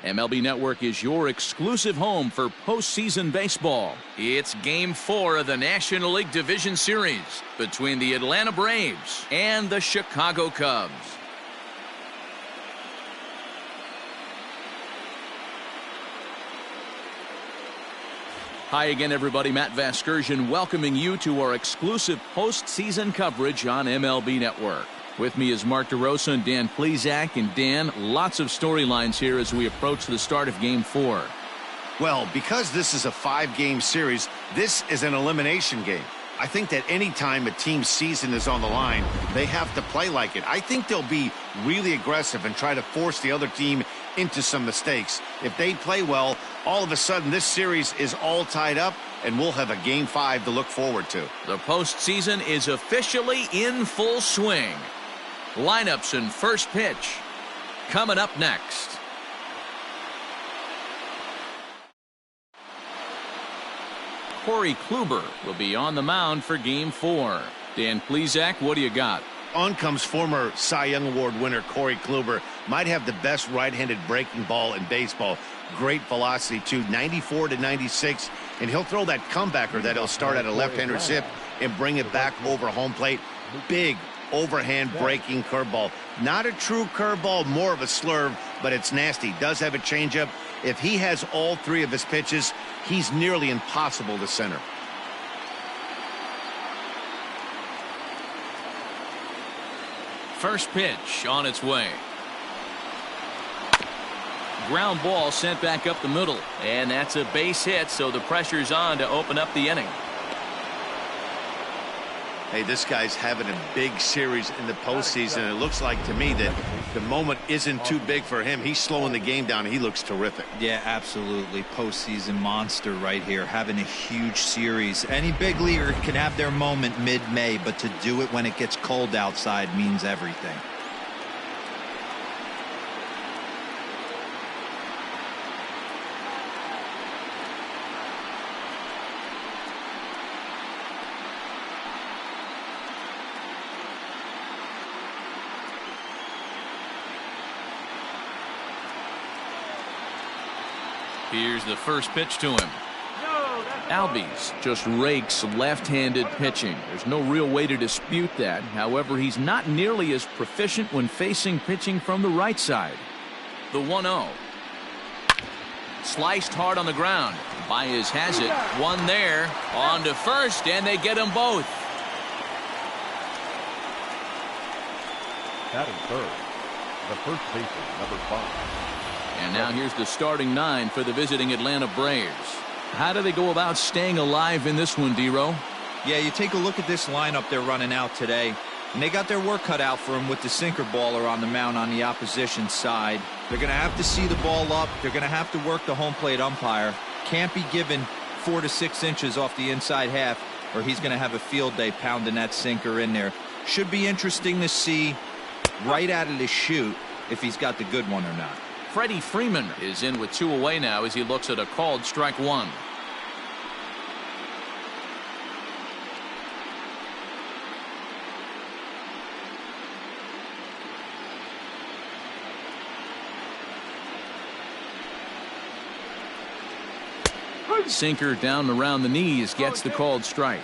MLB Network is your exclusive home for postseason baseball. It's Game 4 of the National League Division Series between the Atlanta Braves and the Chicago Cubs. Hi again, everybody. Matt Vasgersian welcoming you to our exclusive postseason coverage on MLB Network. With me is Mark DeRosa and Dan Plesac. And Dan, lots of storylines here as we approach the start of Game 4. Well, because this is a 5-game series, this is an elimination game. I think that any time a team's season is on the line, they have to play like it. I think they'll be really aggressive and try to force the other team into some mistakes. If they play well, all of a sudden this series is all tied up, and we'll have a Game 5 to look forward to. The postseason is officially in full swing. Lineups and first pitch coming up next. Corey Kluber will be on the mound for Game 4. Dan Plesac, what do you got? On comes former Cy Young Award winner Corey Kluber. Might have the best right-handed breaking ball in baseball. Great velocity, too, 94 to 96. And he'll throw that comebacker that he'll start at a left-hander zip and bring it back over home plate. Big overhand breaking curveball. Not a true curveball, more of a slurve, but it's nasty. Does have a changeup. If he has all three of his pitches, he's nearly impossible to center. First pitch on its way. Ground ball sent back up the middle, and that's a base hit, so the pressure's on to open up the inning. Hey, this guy's having a big series in the postseason. It looks like to me that the moment isn't too big for him. He's slowing the game down. He looks terrific. Yeah, absolutely. Postseason monster right here, having a huge series. Any big leaguer can have their moment mid-May, but to do it when it gets cold outside means everything. Here's the first pitch to him. Albies just rakes left-handed pitching. There's no real way to dispute that. However, he's not nearly as proficient when facing pitching from the right side. The 1-0. Sliced hard on the ground. Baez has it. One there. On to first, and they get them both. Batting third, the first baseman, number 5. And now here's the starting 9 for the visiting Atlanta Braves. How do they go about staying alive in this one, D-Row? Yeah, you take a look at this lineup they're running out today, and they got their work cut out for them with the sinker baller on the mound on the opposition side. They're going to have to see the ball up. They're going to have to work the home plate umpire. Can't be given 4 to 6 inches off the inside half, or he's going to have a field day pounding that sinker in there. Should be interesting to see right out of the chute if he's got the good one or not. Freddie Freeman is in with 2 away now as he looks at a called strike 1. Sinker down around the knees gets the called strike.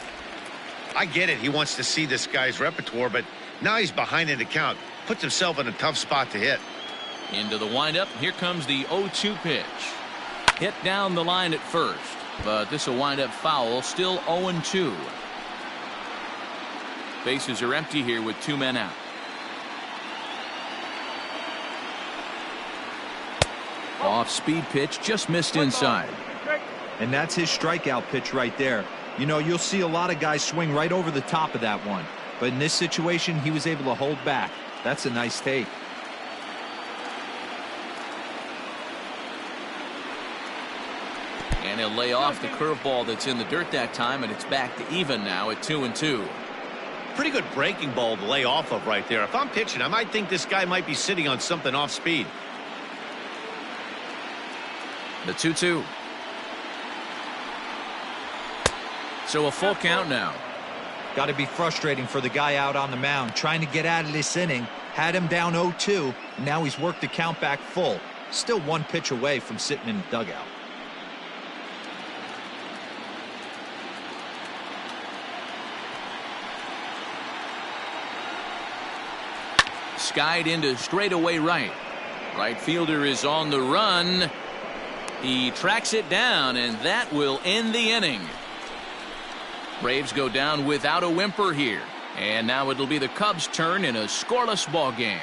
I get it. He wants to see this guy's repertoire, but now he's behind in the count. Puts himself in a tough spot to hit. Into the windup. Here comes the 0-2 pitch. Hit down the line at first, but this will wind up foul. Still 0-2. Bases are empty here with 2 men out. Off-speed pitch just missed inside. And that's his strikeout pitch right there. You know, you'll see a lot of guys swing right over the top of that one, but in this situation he was able to hold back. That's a nice take. And he'll lay off the curveball that's in the dirt that time, and it's back to even now at 2-2. Pretty good breaking ball to lay off of right there. If I'm pitching, I might think this guy might be sitting on something off speed. The 2-2. So a full count now. Got to be frustrating for the guy out on the mound trying to get out of this inning. Had him down 0-2. Now he's worked the count back full. Still one pitch away from sitting in the dugout. Skied into straightaway right. Right fielder is on the run. He tracks it down, and that will end the inning. Braves go down without a whimper here. And now it'll be the Cubs' turn in a scoreless ball game.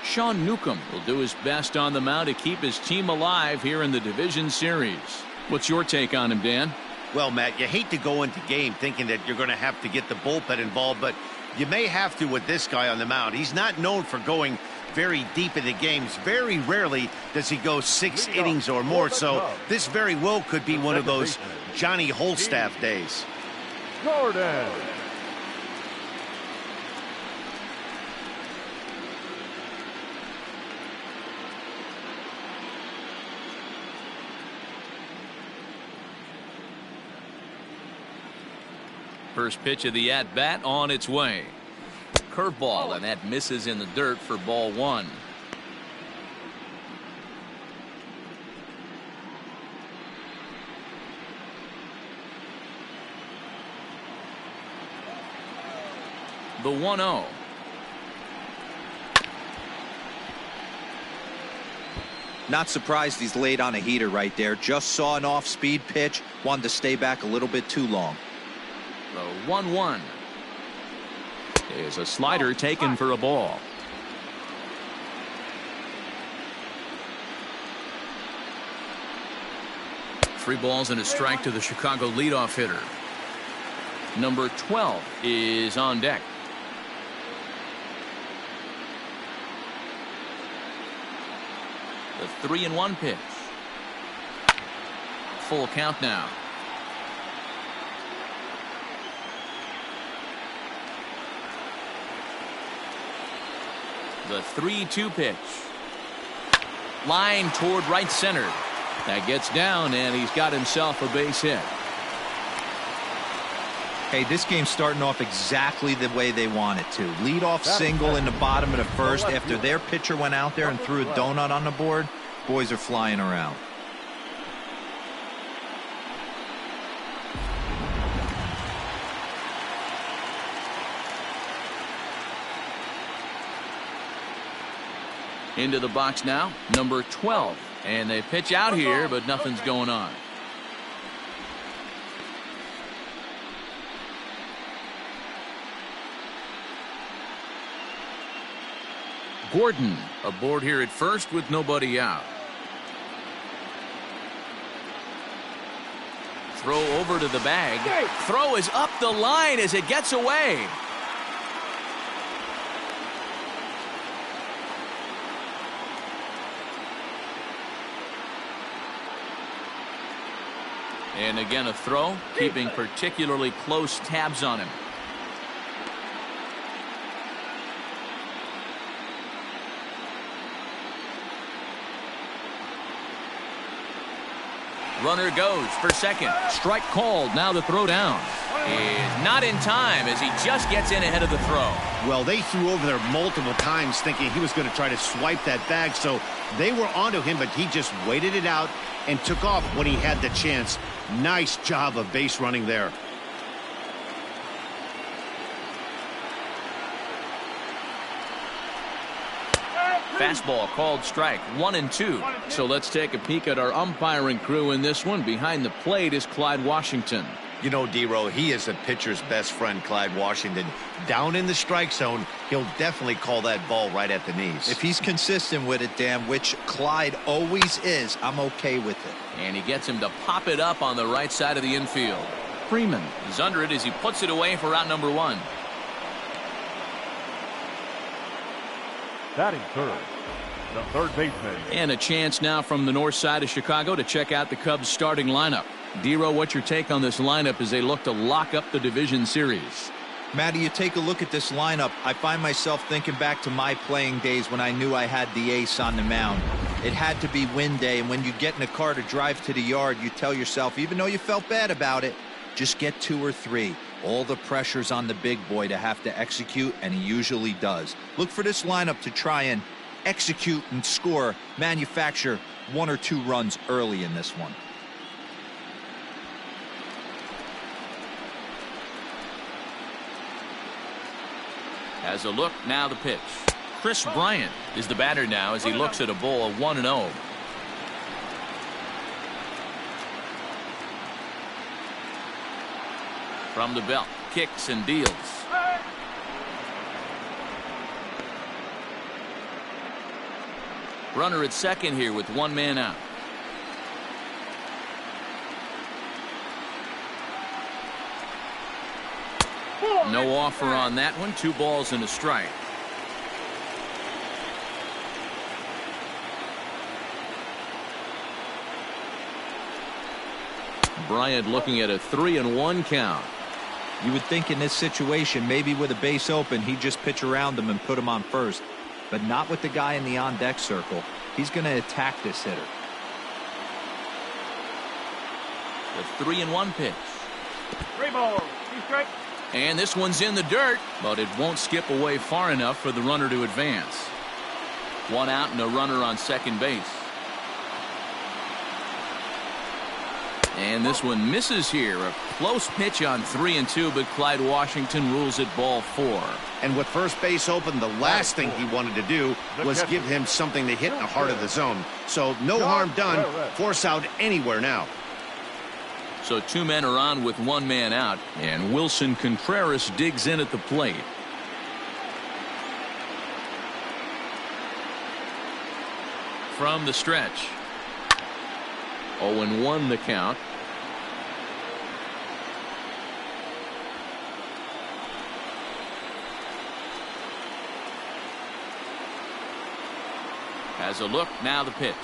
Sean Newcomb will do his best on the mound to keep his team alive here in the division series. What's your take on him, Dan? Well, Matt, you hate to go into game thinking that you're going to have to get the bullpen involved, but you may have to with this guy on the mound. He's not known for going very deep in the games. Very rarely does he go 6 innings or more, so this very well could be one of those Johnny Holstaff days. Jordan. First pitch of the at-bat on its way. Curveball, and that misses in the dirt for ball 1. The 1-0. Not surprised he's laid on a heater right there. Just saw an off-speed pitch. Wanted to stay back a little bit too long. The 1-1 is a slider taken for a ball. Three balls and a strike to the Chicago leadoff hitter. Number 12 is on deck. The 3-1 pitch. Full count now. The 3-2 pitch. Line toward right center. That gets down, and he's got himself a base hit. Hey, this game's starting off exactly the way they want it to. Lead off single in the bottom of the first after their pitcher went out there and threw a donut on the board. Boys are flying around. Into the box now, number 12. And they pitch out here, but nothing's going on. Gordon aboard here at first with nobody out. Throw over to the bag. Throw is up the line as it gets away. And again a throw, keeping particularly close tabs on him. Runner goes for second. Strike called. Now the throw down is not in time as he just gets in ahead of the throw. Well, they threw over there multiple times thinking he was going to try to swipe that bag, so they were onto him, but he just waited it out and took off when he had the chance. Nice job of base running there. Fastball called strike, 1-2. So let's take a peek at our umpiring crew in this one. Behind the plate is Clyde Washington. You know, D-Row, he is a pitcher's best friend, Clyde Washington. Down in the strike zone, he'll definitely call that ball right at the knees. If he's consistent with it, Dan, which Clyde always is, I'm okay with it. And he gets him to pop it up on the right side of the infield. Freeman is under it as he puts it away for out number 1. Batting third, the third baseman. And a chance now from the north side of Chicago to check out the Cubs starting lineup. D-Row, what's your take on this lineup as they look to lock up the division series? Matty, you take a look at this lineup. I find myself thinking back to my playing days when I knew I had the ace on the mound. It had to be win day, and when you get in a car to drive to the yard, you tell yourself, even though you felt bad about it, Just get 2 or 3. All the pressure's on the big boy to have to execute, and he usually does. Look for this lineup to try and execute and score, manufacture 1 or 2 runs early in this one. As a look, now the pitch. Chris Bryant is the batter now as he looks at a ball 1-0. From the belt, kicks and deals. Runner at second here with 1 man out. No offer on that one. 2 balls and a strike. Bryant looking at a 3-1 count. You would think in this situation, maybe with a base open, he'd just pitch around him and put him on first. But not with the guy in the on-deck circle. He's going to attack this hitter. The 3-1 pitch. 3 balls, 2 strikes. And this one's in the dirt, but it won't skip away far enough for the runner to advance. 1 out and a runner on second base. And this one misses here. A close pitch on 3-2, but Clyde Washington rules it ball 4. And with first base open, the last thing he wanted to do was give him something to hit in the heart of the zone. So no harm done. Force out anywhere now. So 2 men are on with 1 man out, and Wilson Contreras digs in at the plate. From the stretch. 0-1 the count. Has a look, now the pitch.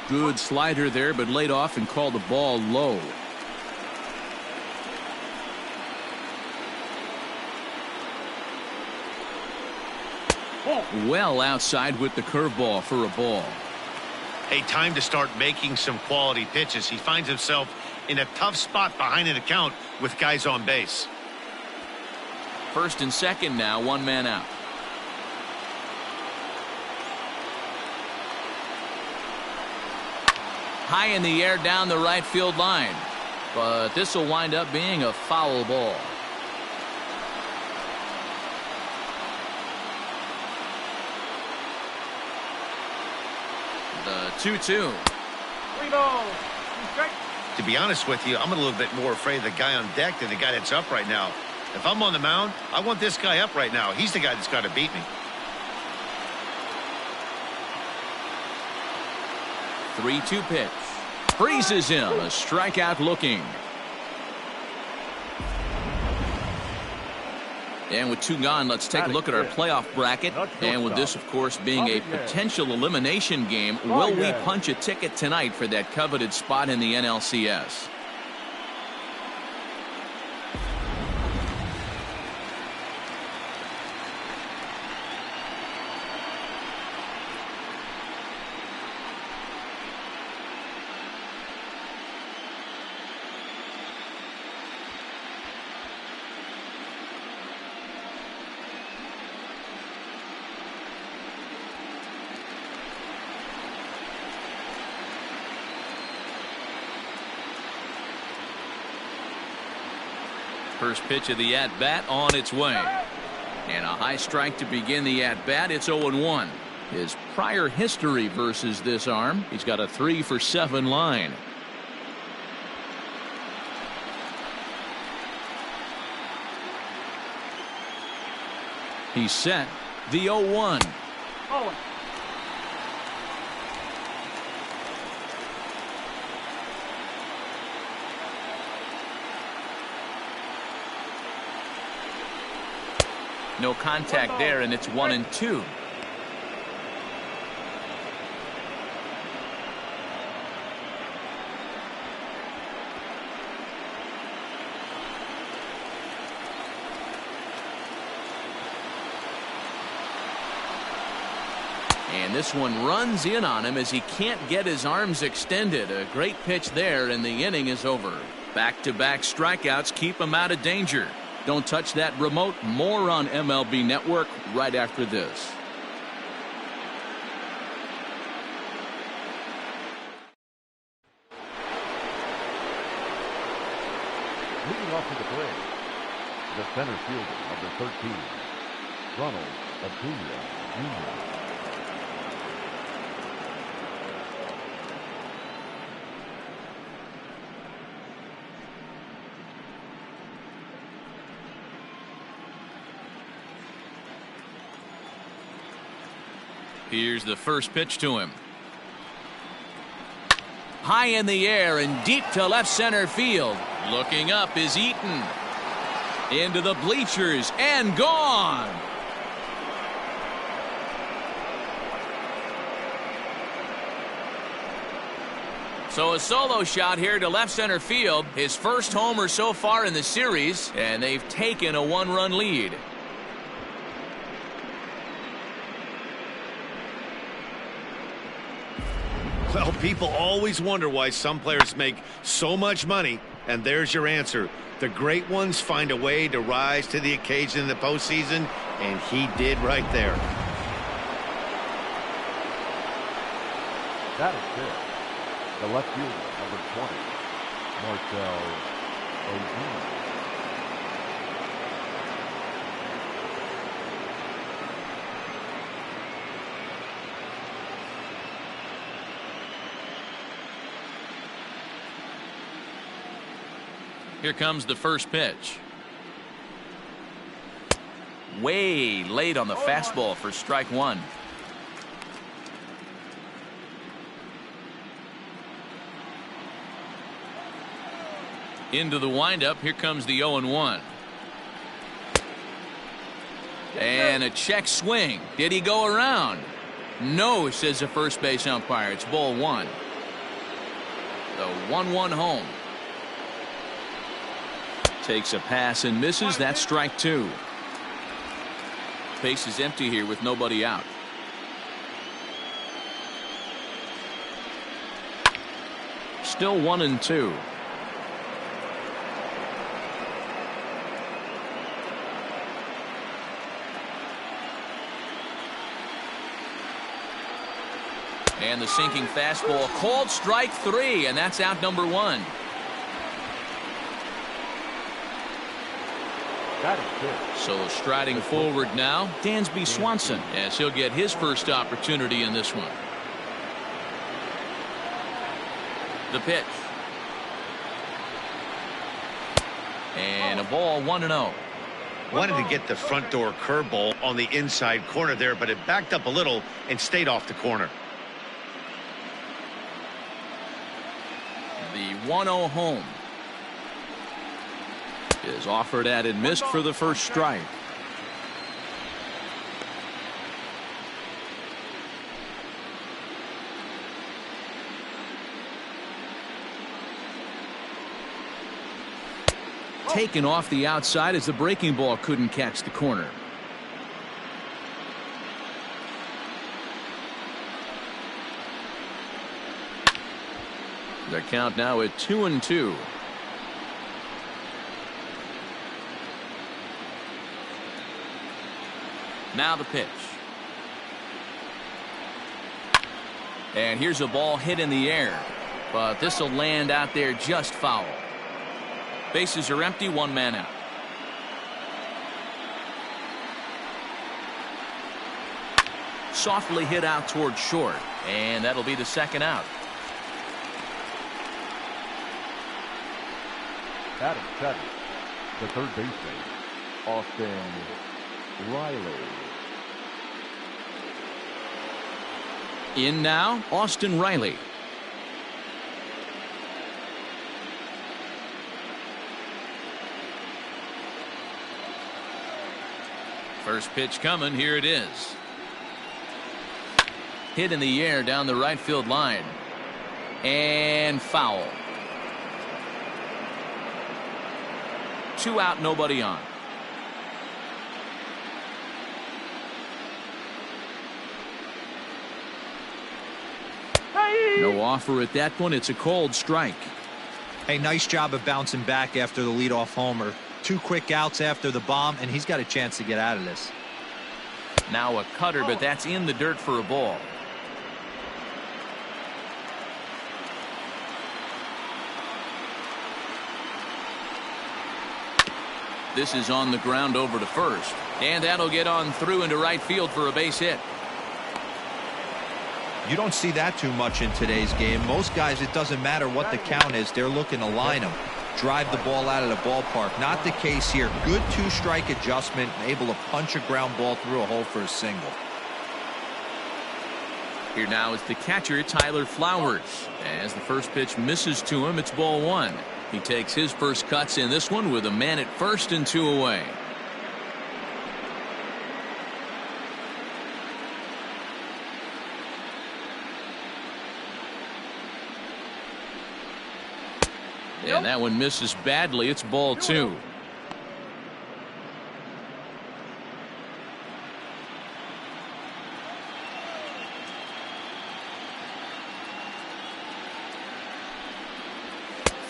Good slider there, but laid off and called the ball low. Well outside with the curveball for a ball. Hey, time to start making some quality pitches. He finds himself in a tough spot behind an account with guys on base. First and second now, 1 man out. High in the air down the right field line, but this will wind up being a foul ball. The 2-2. 3 balls, 2 strikes. To be honest with you, I'm a little bit more afraid of the guy on deck than the guy that's up right now. If I'm on the mound, I want this guy up right now. He's the guy that's got to beat me. 3-2 pitch. Freezes him. A strikeout looking. And with 2 gone, let's take a look at our playoff bracket. And with this, of course, being a potential elimination game, will we punch a ticket tonight for that coveted spot in the NLCS? First pitch of the at-bat on its way. And a high strike to begin the at-bat. It's 0-1. His prior history versus this arm, he's got a 3-for-7 line. He's set. The 0-1. Oh. No contact there, and it's 1-2. And this one runs in on him as he can't get his arms extended. A great pitch there, and the inning is over. Back-to-back strikeouts keep him out of danger. Don't touch that remote. More on MLB Network right after this. Leading off to the plate, the center fielder, number 13, Ronald Acuna Jr. Here's the first pitch to him. High in the air and deep to left center field. Looking up is Eaton. Into the bleachers and gone. So a solo shot here to left center field. His first homer so far in the series, and they've taken a one-run lead. Well, people always wonder why some players make so much money, and there's your answer. The great ones find a way to rise to the occasion in the postseason, and he did right there. That is it. The left fielder, number 20, Marcell Ozuna. Here comes the first pitch. Way late on the fastball for strike one. Into the windup. Here comes the 0-1. And a check swing. Did he go around? No, says the first base umpire. It's ball one. The 1-1 home. Takes a pass and misses. That's strike two. Base is empty here with nobody out. Still 1-2. And the sinking fastball called strike three, and that's out number one. That is good. So striding forward now, Dansby Swanson, as he'll get his first opportunity in this one. The pitch. And a ball 1-0. Wanted to get the front door curveball on the inside corner there, but it backed up a little and stayed off the corner. The 1-0 home is offered at and missed for the first strike. Taken off the outside as the breaking ball couldn't catch the corner. The count now at 2-2. Now the pitch. And here's a ball hit in the air, but this will land out there just foul. Bases are empty, one man out. Softly hit out toward short, and that'll be the second out. Adam Cutty, the third baseman, Austin Riley. In now, Austin Riley. First pitch coming. Here it is. Hit in the air down the right field line. And foul. 2 out, nobody on. No offer at that one. It's a called strike. Hey, nice job of bouncing back after the leadoff homer. 2 quick outs after the bomb, and he's got a chance to get out of this. Now a cutter, but that's in the dirt for a ball. This is on the ground over to first, and that'll get on through into right field for a base hit. You don't see that too much in today's game. Most guys, it doesn't matter what the count is, they're looking to line them, drive the ball out of the ballpark. Not the case here. Good 2-strike adjustment, able to punch a ground ball through a hole for a single. Here now is the catcher, Tyler Flowers. As the first pitch misses to him, it's ball 1. He takes his first cuts in this one with a man at first and 2 away. And that one misses badly. It's ball 2.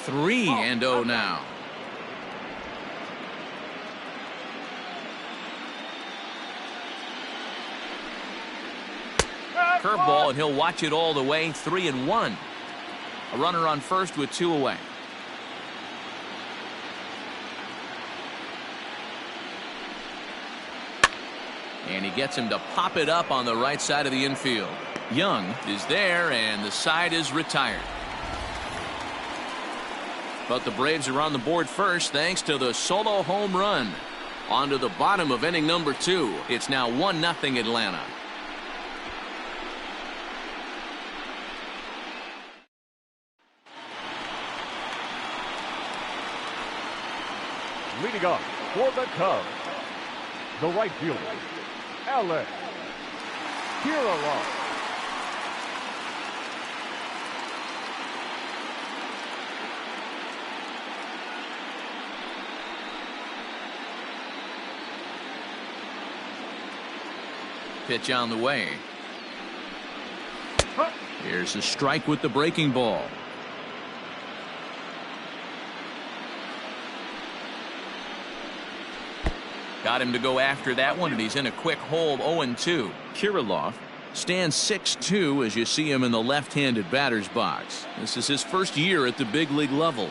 Three and 0 now. Curveball, and he'll watch it all the way. 3-1. A runner on first with 2 away. And he gets him to pop it up on the right side of the infield. Young is there, and the side is retired. But the Braves are on the board first thanks to the solo home run. On to the bottom of inning number 2. It's now 1-0 Atlanta. Leading up for the Cubs, the right fielder, Alex Kirilloff. Pitch on the way. Here's a strike with the breaking ball. Got him to go after that one, and he's in a quick hole. 0-2. Kirilloff stands 6'2" as you see him in the left-handed batter's box. This is his first year at the big league level.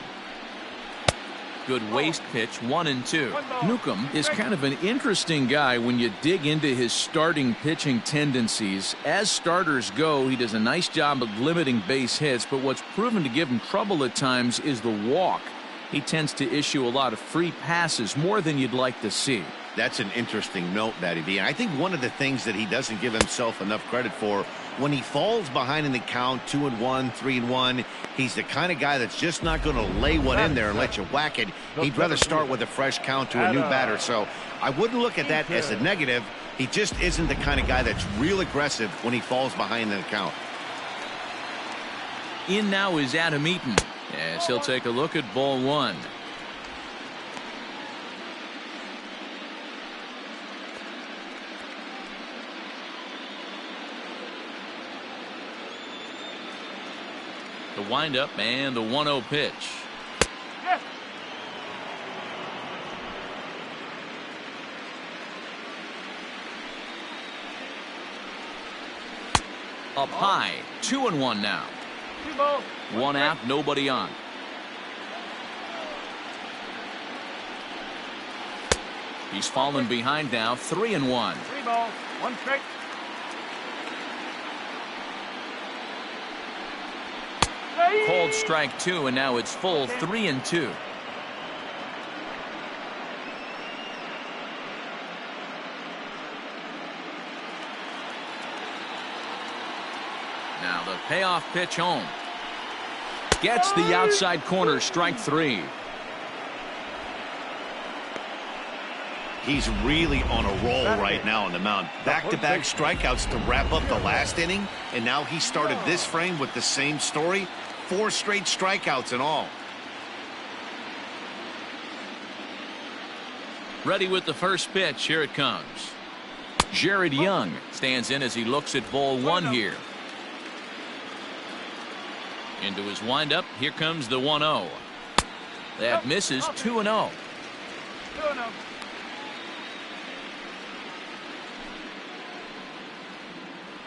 Good waist pitch, 1-2. Newcomb is kind of an interesting guy when you dig into his starting pitching tendencies. As starters go, he does a nice job of limiting base hits, but what's proven to give him trouble at times is the walk. He tends to issue a lot of free passes, more than you'd like to see. That's an interesting note, Matty V. And I think one of the things that he doesn't give himself enough credit for, when he falls behind in the count, 2-1, 3-1, he's the kind of guy that's just not going to lay one in there and let you whack it. He'd rather start with a fresh count to a new batter. So I wouldn't look at that as a negative. He just isn't the kind of guy that's real aggressive when he falls behind in the count. In now is Adam Eaton, as he'll take a look at ball 1. The windup and the 1-0 pitch. Yes. Up high, 2-1 now. 2 balls. 1 out, nobody on. He's fallen behind now, 3-1. 3 balls. 1 strike. Called strike 2, and now it's full 3-2. Now the payoff pitch home. Gets the outside corner, strike 3. He's really on a roll right now on the mound. Back-to-back strikeouts to wrap up the last inning, and now he started this frame with the same story. 4 straight strikeouts in all. Ready with the first pitch. Here it comes. Jared Young stands in as he looks at ball 1 here. Into his windup. Here comes the 1-0. That misses. 2-0. 2-0.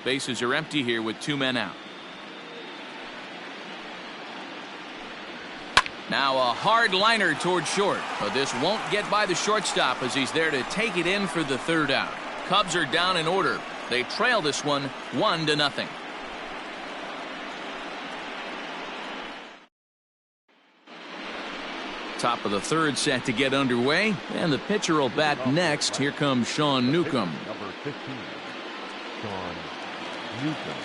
Bases are empty here with 2 men out. Now a hard liner toward short, but this won't get by the shortstop as he's there to take it in for the 3rd out. Cubs are down in order. They trail this one 1-0. Top of the 3rd set to get underway, and the pitcher will bat next. Here comes Sean Newcomb. Number 15, Sean Newcomb.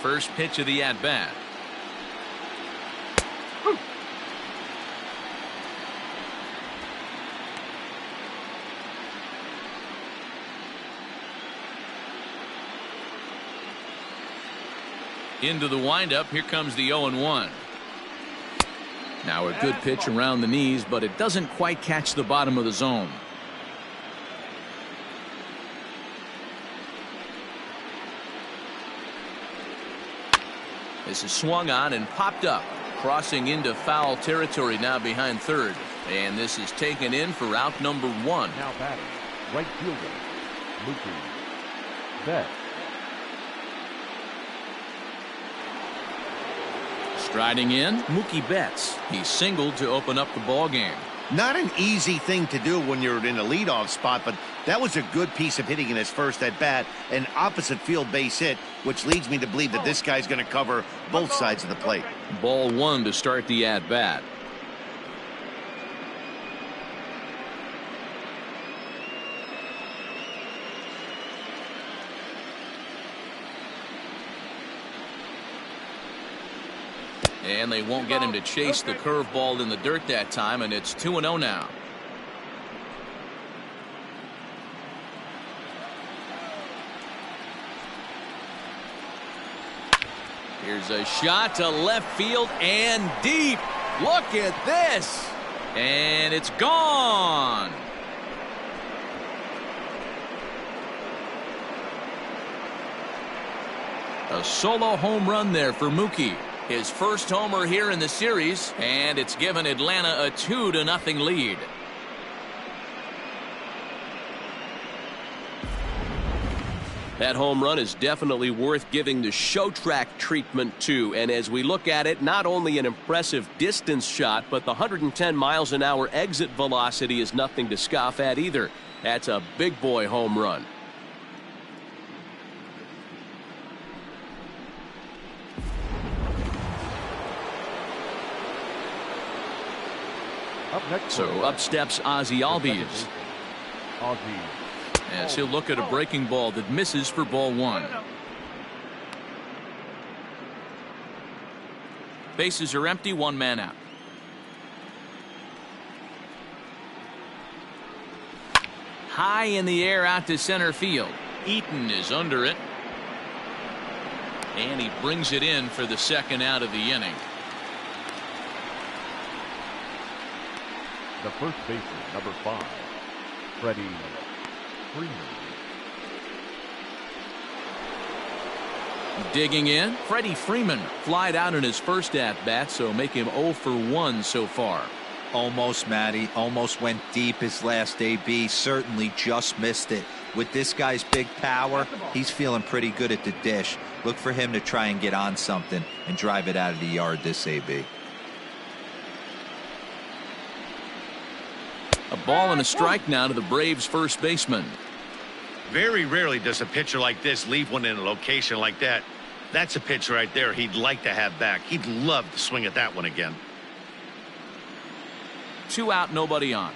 First pitch of the at-bat. Into the windup. Here comes the 0-1. Now a good pitch around the knees, but it doesn't quite catch the bottom of the zone. This is swung on and popped up, crossing into foul territory now behind 3rd. And this is taken in for out number 1. Now batting, right fielder, Mookie Betts. Striding in, Mookie Betts. He singled to open up the ball game. Not an easy thing to do when you're in a leadoff spot, but that was a good piece of hitting in his first at bat, an opposite field base hit, which leads me to believe that this guy's going to cover both sides of the plate. Ball 1 to start the at bat. And they won't get him to chase the curveball in the dirt that time, and it's 2-0 now. Here's a shot to left field and deep. Look at this. And it's gone. A solo home run there for Mookie. His first homer here in the series, and it's given Atlanta a 2-0 lead. That home run is definitely worth giving the show track treatment to, and as we look at it, not only an impressive distance shot, but the 110 miles an hour exit velocity is nothing to scoff at either. That's a big boy home run. So up steps Ozzie Albies. As he'll look at a breaking ball that misses for ball 1. Bases are empty, 1 man out. High in the air out to center field. Eaton is under it. And he brings it in for the 2nd out of the inning. The first baseman, number 5, Freddie Freeman. Digging in, Freddie Freeman flied out in his first at-bat, so make him 0 for 1 so far. Almost, Matty. Almost went deep his last AB. Certainly just missed it. With this guy's big power, he's feeling pretty good at the dish. Look for him to try and get on something and drive it out of the yard this AB. A ball and a strike now to the Braves' first baseman. Very rarely does a pitcher like this leave one in a location like that. That's a pitch right there he'd like to have back. He'd love to swing at that one again. 2 out, nobody on.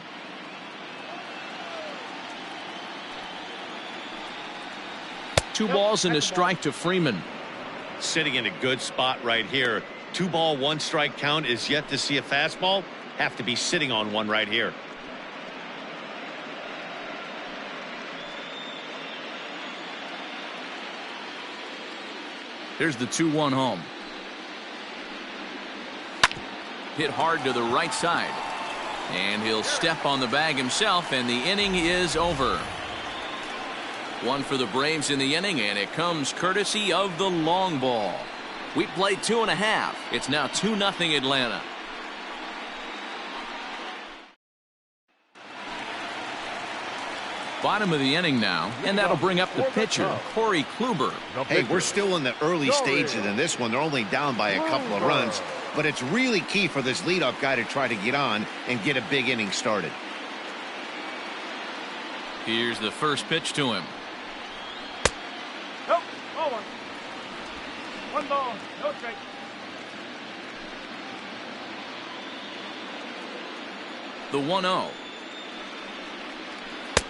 Two balls and a strike to Freeman. Sitting in a good spot right here. 2 ball, 1 strike count is yet to see a fastball. Have to be sitting on one right here. Here's the 2-1 home. Hit hard to the right side. And he'll step on the bag himself, and the inning is over. One for the Braves in the inning, and it comes courtesy of the long ball. We played 2.5. It's now 2-0 Atlanta. Bottom of the inning now, and that'll bring up the pitcher, Corey Kluber. Hey, we're still in the early stages in this one. They're only down by a couple of runs, but it's really key for this leadoff guy to try to get on and get a big inning started. Here's the first pitch to him. Nope, over. One ball, no strike. The 1-0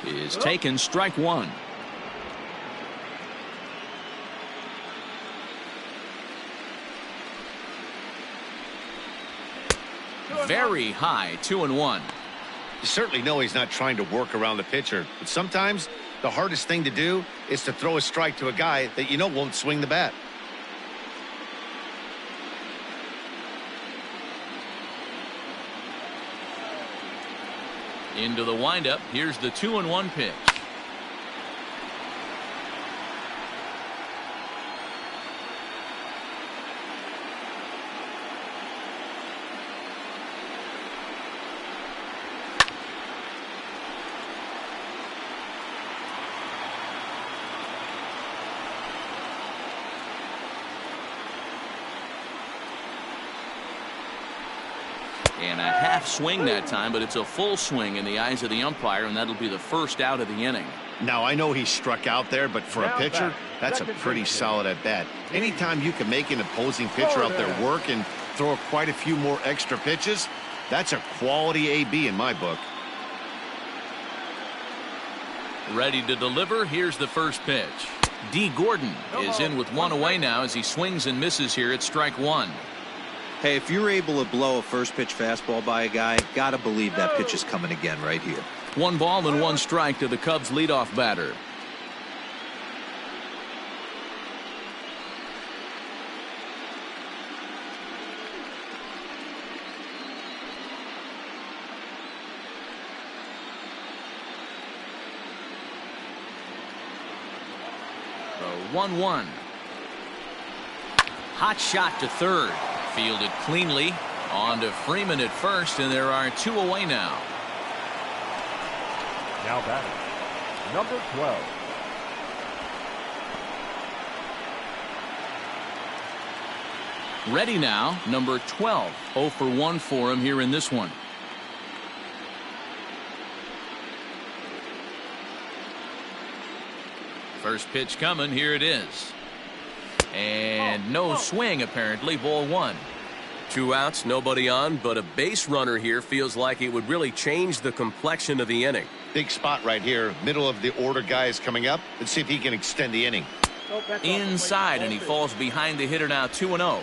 is taken, strike one. Very high, 2-1. You certainly know he's not trying to work around the pitcher, but sometimes the hardest thing to do is to throw a strike to a guy that you know won't swing the bat. Into the windup. Here's the 2-1 pitch. And a half swing that time, but it's a full swing in the eyes of the umpire, and that'll be the first out of the inning. Now, I know he struck out there, but for a pitcher, that's a pretty solid at bat. Anytime you can make an opposing pitcher out there work and throw quite a few more extra pitches, that's a quality AB in my book. Ready to deliver. Here's the first pitch. D. Gordon is in with one away now as he swings and misses here at strike one. Hey, if you're able to blow a first pitch fastball by a guy, gotta believe that pitch is coming again right here. 1 ball and 1 strike to the Cubs leadoff batter. The 1-1. Hot shot to third. Fielded cleanly. On to Freeman at first, and there are 2 away now. Now batting, number 12. Ready now, number 12. 0 for 1 for him here in this one. First pitch coming. Here it is. And no swing, apparently. Ball 1. 2 outs, nobody on, but a base runner here feels like it would really change the complexion of the inning. Big spot right here. Middle of the order guy is coming up. Let's see if he can extend the inning. Inside, and he falls behind the hitter now. 2-0.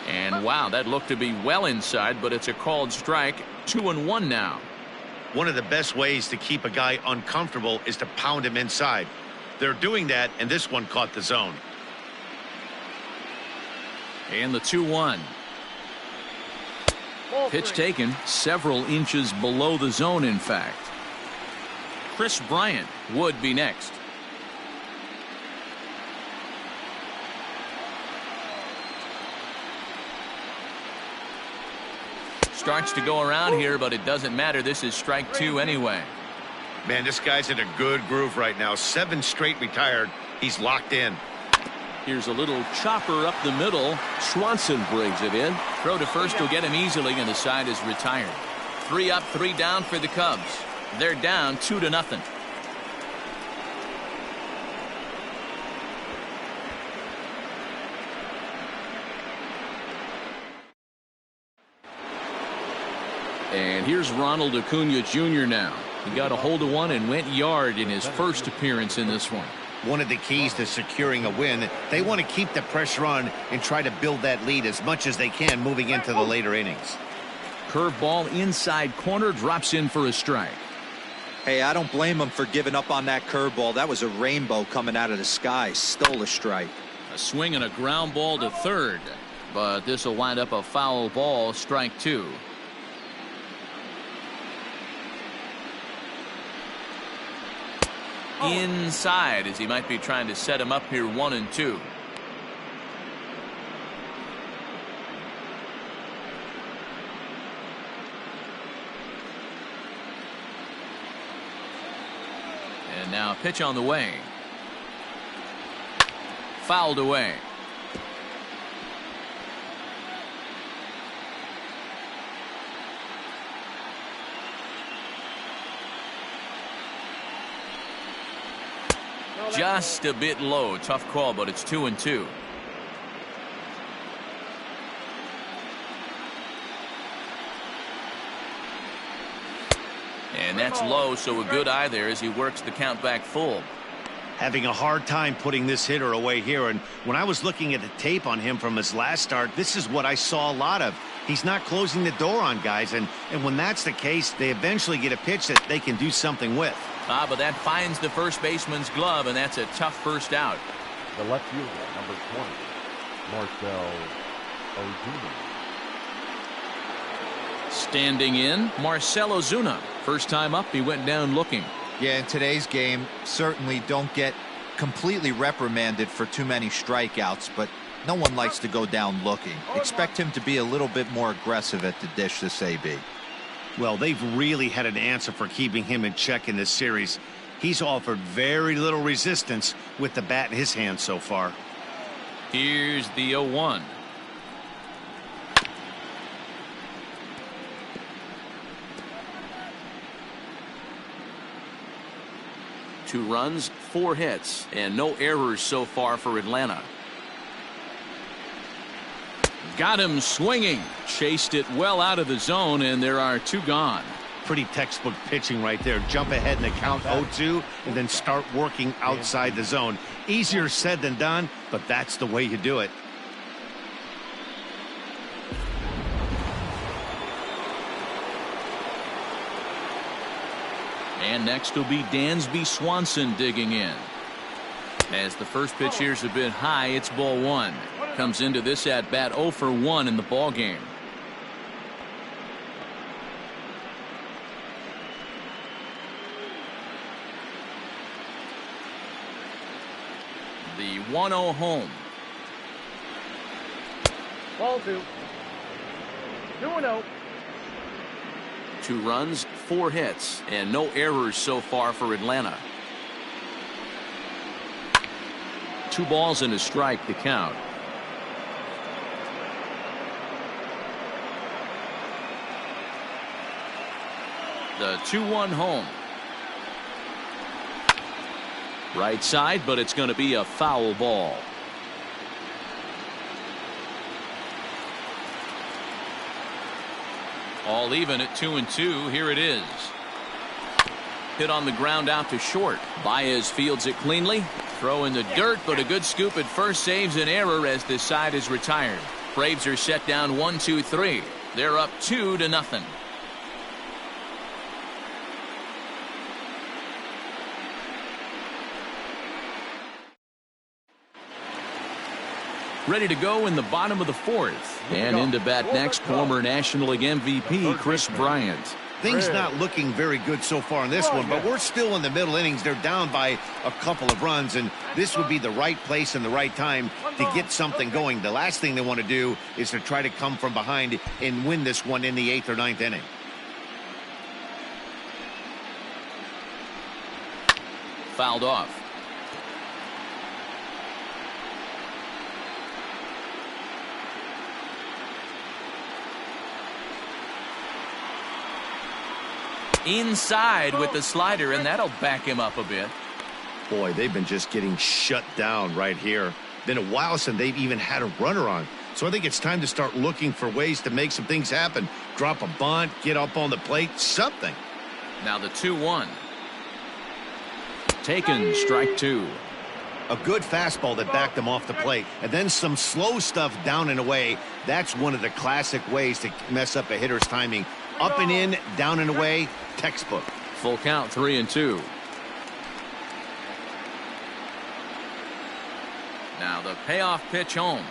And wow, that looked to be well inside, but it's a called strike. 2-1 now. One of the best ways to keep a guy uncomfortable is to pound him inside. They're doing that, and this one caught the zone. And the 2-1. Pitch taken several inches below the zone, in fact. Chris Bryant would be next. Starts to go around here, but it doesn't matter. This is strike 2 anyway. Man, this guy's in a good groove right now. 7 straight retired. He's locked in. Here's a little chopper up the middle. Swanson brings it in. Throw to first will get him easily, and the side is retired. 3 up, 3 down for the Cubs. They're down 2-0. And here's Ronald Acuna Jr. now. He got a hold of one and went yard in his first appearance in this one. One of the keys to securing a win, they want to keep the pressure on and try to build that lead as much as they can moving into the later innings. Curveball inside corner, drops in for a strike. Hey, I don't blame him for giving up on that curveball. That was a rainbow coming out of the sky. Stole a strike. A swing and a ground ball to third. But this will wind up a foul ball, strike 2. inside as he might be trying to set him up here 1-2. And now pitch on the way. Fouled away. Just a bit low. Tough call, but it's 2-2. And that's low, so a good eye there as he works the count back full. Having a hard time putting this hitter away here, and when I was looking at the tape on him from his last start, this is what I saw a lot of. He's not closing the door on guys, and when that's the case, they eventually get a pitch that they can do something with. But that finds the first baseman's glove, and that's a tough first out. The left fielder, number 20, Marcell Ozuna. Standing in, Marcell Ozuna. First time up, he went down looking. Yeah, in today's game, certainly don't get completely reprimanded for too many strikeouts, but no one likes to go down looking. Expect him to be a little bit more aggressive at the dish this AB. Well, they've really had an answer for keeping him in check in this series. He's offered very little resistance with the bat in his hand so far. Here's the 0-1. Two runs, 4 hits, and no errors so far for Atlanta. Got him swinging. Chased it well out of the zone, and there are 2 gone. Pretty textbook pitching right there. Jump ahead in the count 0-2 and then start working outside the zone. Easier said than done, but that's the way you do it. And next will be Dansby Swanson digging in. As the first pitch here's a bit high, it's ball 1. Comes into this at bat 0 for 1 in the ball game. The 1-0 home. Ball 2. 2-0. 2 runs, 4 hits, and no errors so far for Atlanta. 2 balls and a strike to count. The 2-1 home. Right side, but it's going to be a foul ball. All even at 2-2. Here it is. Hit on the ground out to short. Baez fields it cleanly. Throw in the dirt, but a good scoop at first saves an error as this side is retired. Braves are set down 1-2-3. They're up 2-0. Ready to go in the bottom of the 4th. And into bat next, former National League MVP Kris Bryant. Things not looking very good so far in this one, but we're still in the middle innings. They're down by a couple of runs, and this would be the right place and the right time to get something going. The last thing they want to do is to try to come from behind and win this one in the 8th or 9th inning. Fouled off. Inside with the slider, and that'll back him up a bit. Boy, they've been just getting shut down right here. Been a while since they've even had a runner on. So I think it's time to start looking for ways to make some things happen. Drop a bunt, get up on the plate, something. Now the 2-1. Taken, strike 2. A good fastball that backed him off the plate, and then some slow stuff down and away. That's one of the classic ways to mess up a hitter's timing. Up and in, down and away, textbook. Full count, 3-2. Now the payoff pitch home.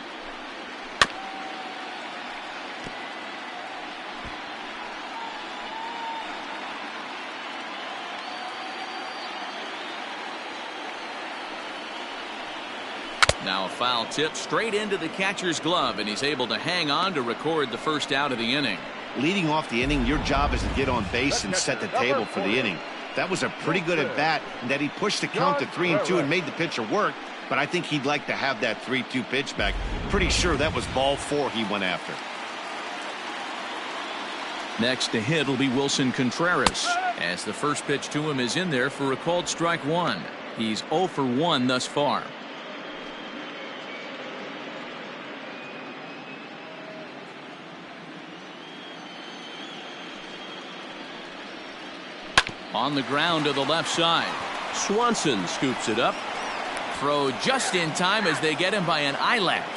Now a foul tip straight into the catcher's glove, and he's able to hang on to record the first out of the inning. Leading off the inning, your job is to get on base and set the table for the inning. That was a pretty good at bat, and that he pushed the count to 3-2 and made the pitcher work, but I think he'd like to have that 3-2 pitch back. Pretty sure that was ball 4 he went after. Next to hit will be Wilson Contreras, as the first pitch to him is in there for a called strike 1. He's 0 for 1 thus far. On the ground to the left side. Swanson scoops it up. Throw just in time as they get him by an eyelash.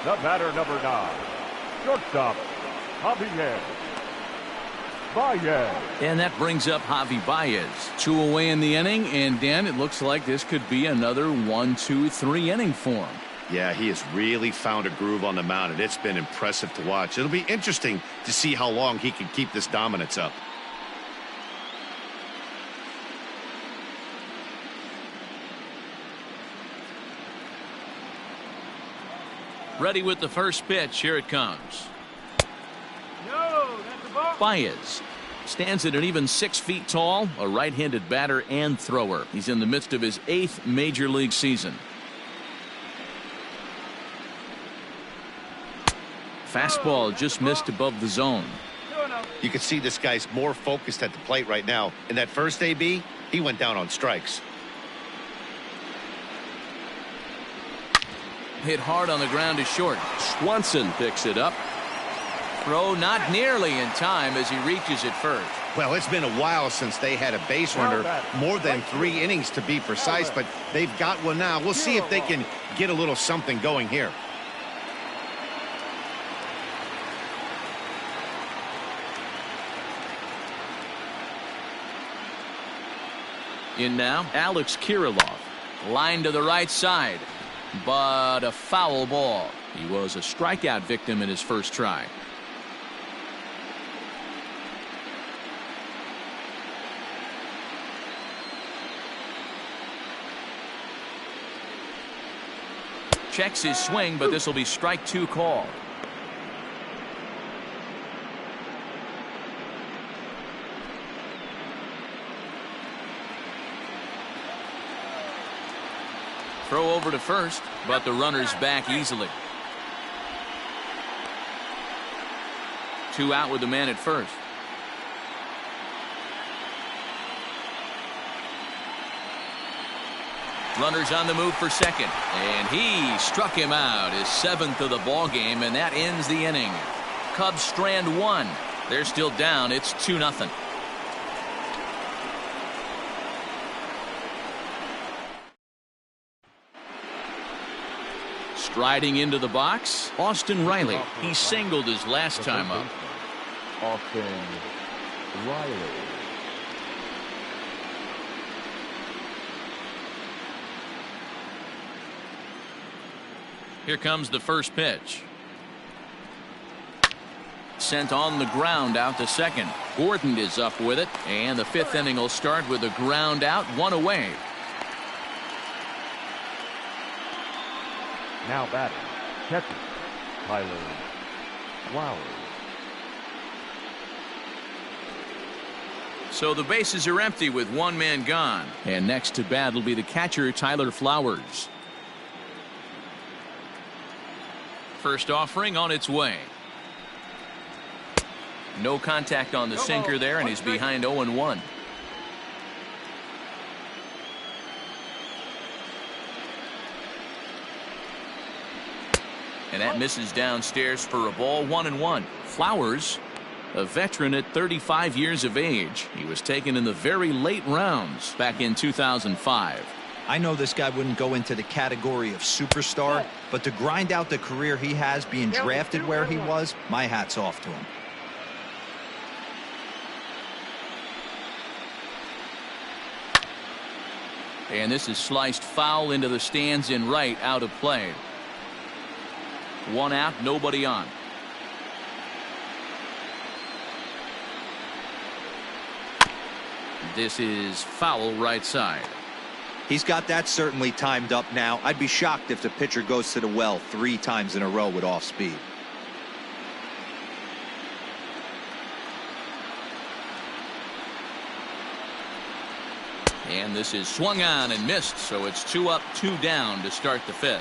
The batter, number 9, shortstop, Javier Baez. And that brings up Javi Baez. 2 away in the inning, and Dan, it looks like this could be another 1-2-3 inning for him. Yeah, he has really found a groove on the mound, and it's been impressive to watch. It'll be interesting to see how long he can keep this dominance up. Ready with the first pitch. Here it comes. No, that's a ball. Baez stands at an even 6 feet tall, a right-handed batter and thrower. He's in the midst of his 8th major league season. Fastball just missed above the zone. You can see this guy's more focused at the plate right now. In that first AB, he went down on strikes. Hit hard on the ground to short. Swanson picks it up. Throw not nearly in time as he reaches it first. Well, it's been a while since they had a base runner, more than 3 innings to be precise, but they've got one now. We'll see if they can get a little something going here. In now, Alex Kirilloff. Line to the right side, but a foul ball. He was a strikeout victim in his first try. Checks his swing, but this will be strike 2 called. Throw over to first, but the runner's back easily. 2 out with the man at first. Runners on the move for second, and he struck him out, his 7th of the ball game, and that ends the inning. Cubs strand 1. They're still down. It's 2-0. Striding into the box, Austin Riley. He singled his last time up. Austin Riley. Here comes the first pitch. Sent on the ground out to second. Gordon is up with it, and the 5th inning will start with a ground out, 1 away. Now batting, catcher, Tyler Flowers. So the bases are empty with 1 man gone. And next to bat will be the catcher, Tyler Flowers. First offering on its way. No contact on the sinker there, and he's behind 0-1. And that misses downstairs for a ball, 1-1. Flowers, a veteran at 35 years of age. He was taken in the very late rounds back in 2005. I know this guy wouldn't go into the category of superstar, but to grind out the career he has being drafted where he was, my hat's off to him. And this is sliced foul into the stands in right, out of play. 1 out, nobody on. This is foul right side. He's got that certainly timed up now. I'd be shocked if the pitcher goes to the well 3 times in a row with off speed. And this is swung on and missed, so it's 2 up, 2 down to start the 5th.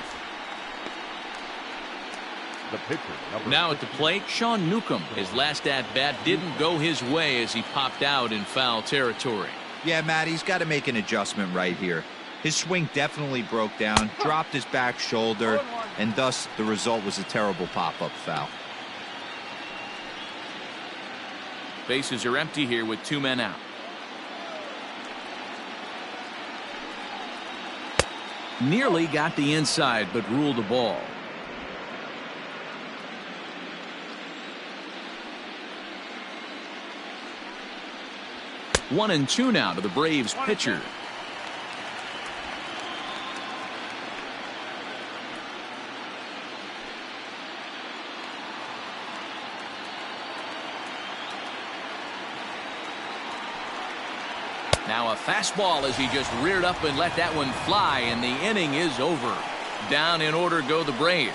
The pitcher, now at the plate, Sean Newcomb. His last at-bat didn't go his way as he popped out in foul territory. Yeah, Matt, he's got to make an adjustment right here. His swing definitely broke down, dropped his back shoulder, and thus the result was a terrible pop-up foul. Bases are empty here with 2 men out. Nearly got the inside, but ruled the ball. One and 2 now to the Braves pitcher. Now a fastball as he just reared up and let that one fly, and the inning is over. Down in order go the Braves,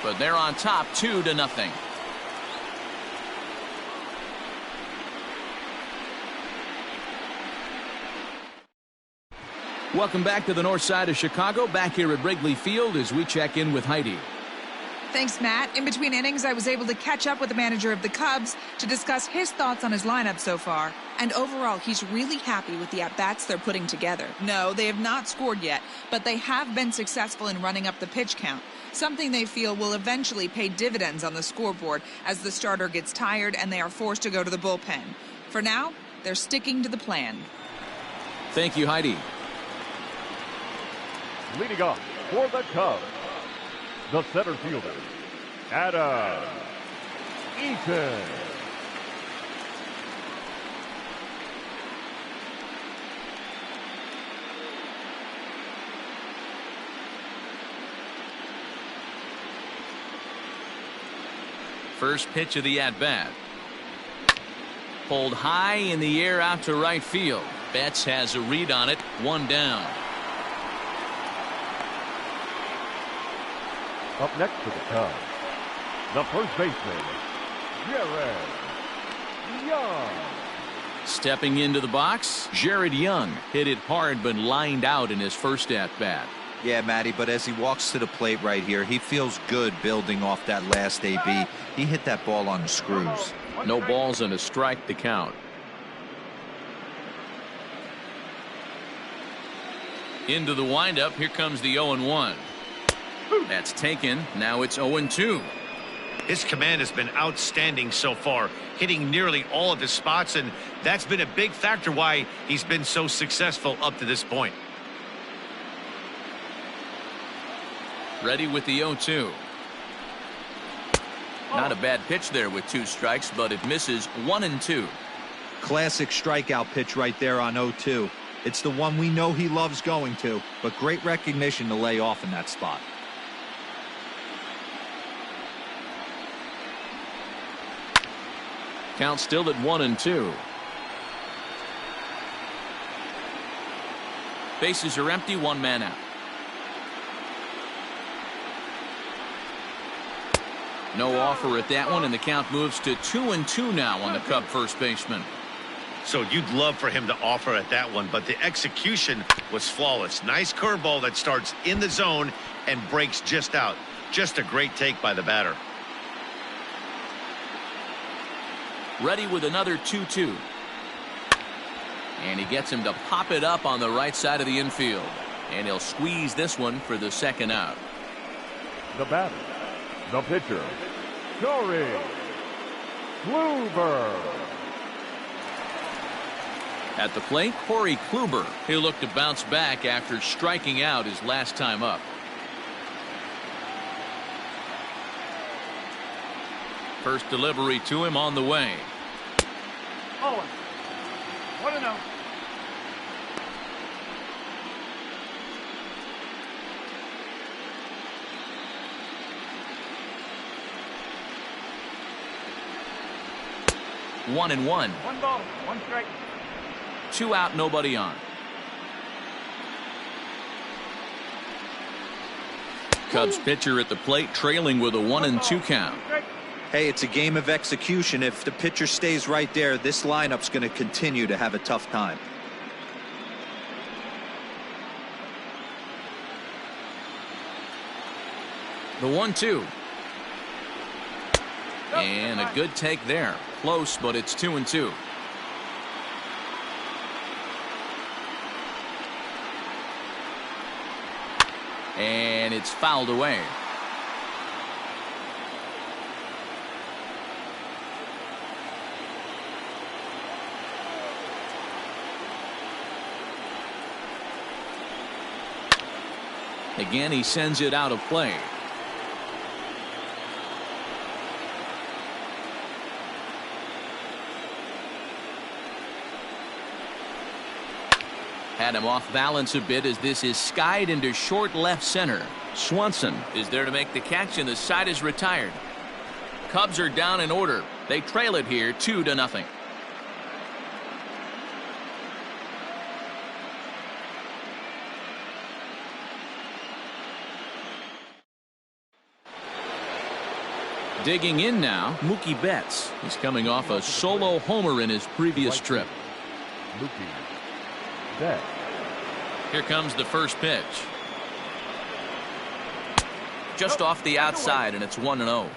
but they're on top 2-0. Welcome back to the north side of Chicago, back here at Wrigley Field as we check in with Heidi. Thanks, Matt. In between innings, I was able to catch up with the manager of the Cubs to discuss his thoughts on his lineup so far. And overall, he's really happy with the at-bats they're putting together. No, they have not scored yet, but they have been successful in running up the pitch count, something they feel will eventually pay dividends on the scoreboard as the starter gets tired and they are forced to go to the bullpen. For now, they're sticking to the plan. Thank you, Heidi. Leading off for the Cubs, the center fielder, Eaton. First pitch of the at-bat. Pulled high in the air out to right field. Betts has a read on it. 1 down. Up next for the Cubs, the first baseman, Jared Young. Stepping into the box, Jared Young hit it hard but lined out in his first at-bat. Yeah, Matty, but as he walks to the plate right here, he feels good building off that last AB. He hit that ball on the screws. No balls and a strike to count. Into the windup, here comes the 0-1. That's taken. Now it's 0-2. His command has been outstanding so far, hitting nearly all of his spots, and that's been a big factor why he's been so successful up to this point. Ready with the 0-2. Not a bad pitch there with 2 strikes, but it misses. 1-2. Classic strikeout pitch right there on 0-2. It's the one we know he loves going to, but great recognition to lay off in that spot. Count still at 1-2. Bases are empty, 1 man out. No offer at that one, and the count moves to 2-2 now on the Cub first baseman. So you'd love for him to offer at that one, but the execution was flawless. Nice curveball that starts in the zone and breaks just out. Just a great take by the batter. Ready with another 2-2. And he gets him to pop it up on the right side of the infield. And he'll squeeze this one for the second out. The batter, the pitcher, Corey Kluber. At the plate, Corey Kluber. He'll look to bounce back after striking out his last time up. First delivery to him on the way. 1-0. 1-1. 1 ball, 1 strike. 2 out, nobody on. Cubs pitcher at the plate, trailing with a 1-2 count. Hey, it's a game of execution. If the pitcher stays right there, this lineup's going to continue to have a tough time. The 1-2. And a good take there. Close, but it's 2-2. And it's fouled away. Again, he sends it out of play. Had him off balance a bit as this is skied into short left center. Swanson is there to make the catch, and the side is retired. Cubs are down in order. They trail it here 2-0. Digging in now, Mookie Betts. He's coming off a solo homer in his previous trip. Mookie Betts. Here comes the first pitch. Just off the outside, and it's 1-0.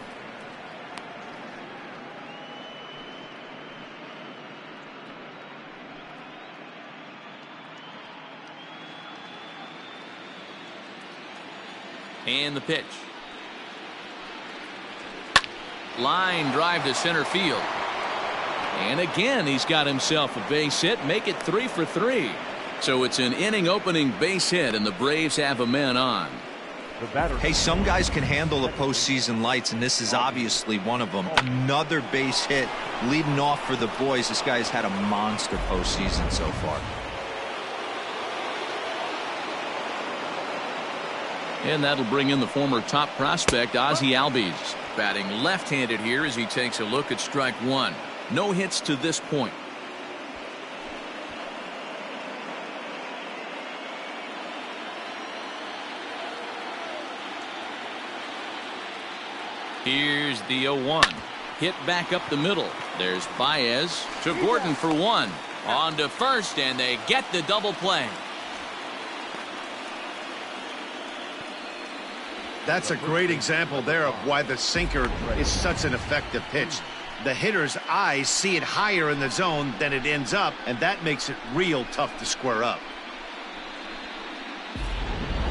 And the pitch. Line drive to center field. And again, he's got himself a base hit. Make it 3 for 3. So it's an inning opening base hit, and the Braves have a man on. Hey, some guys can handle the postseason lights, and this is obviously one of them. Another base hit leading off for the boys. This guy's had a monster postseason so far. And that'll bring in the former top prospect, Ozzie Albies. Batting left-handed here as he takes a look at strike one. No hits to this point. Here's the 0-1. Hit back up the middle. There's Baez to Gordon for one. On to first, and they get the double play. That's a great example there of why the sinker is such an effective pitch. The hitter's eyes see it higher in the zone than it ends up, and that makes it real tough to square up.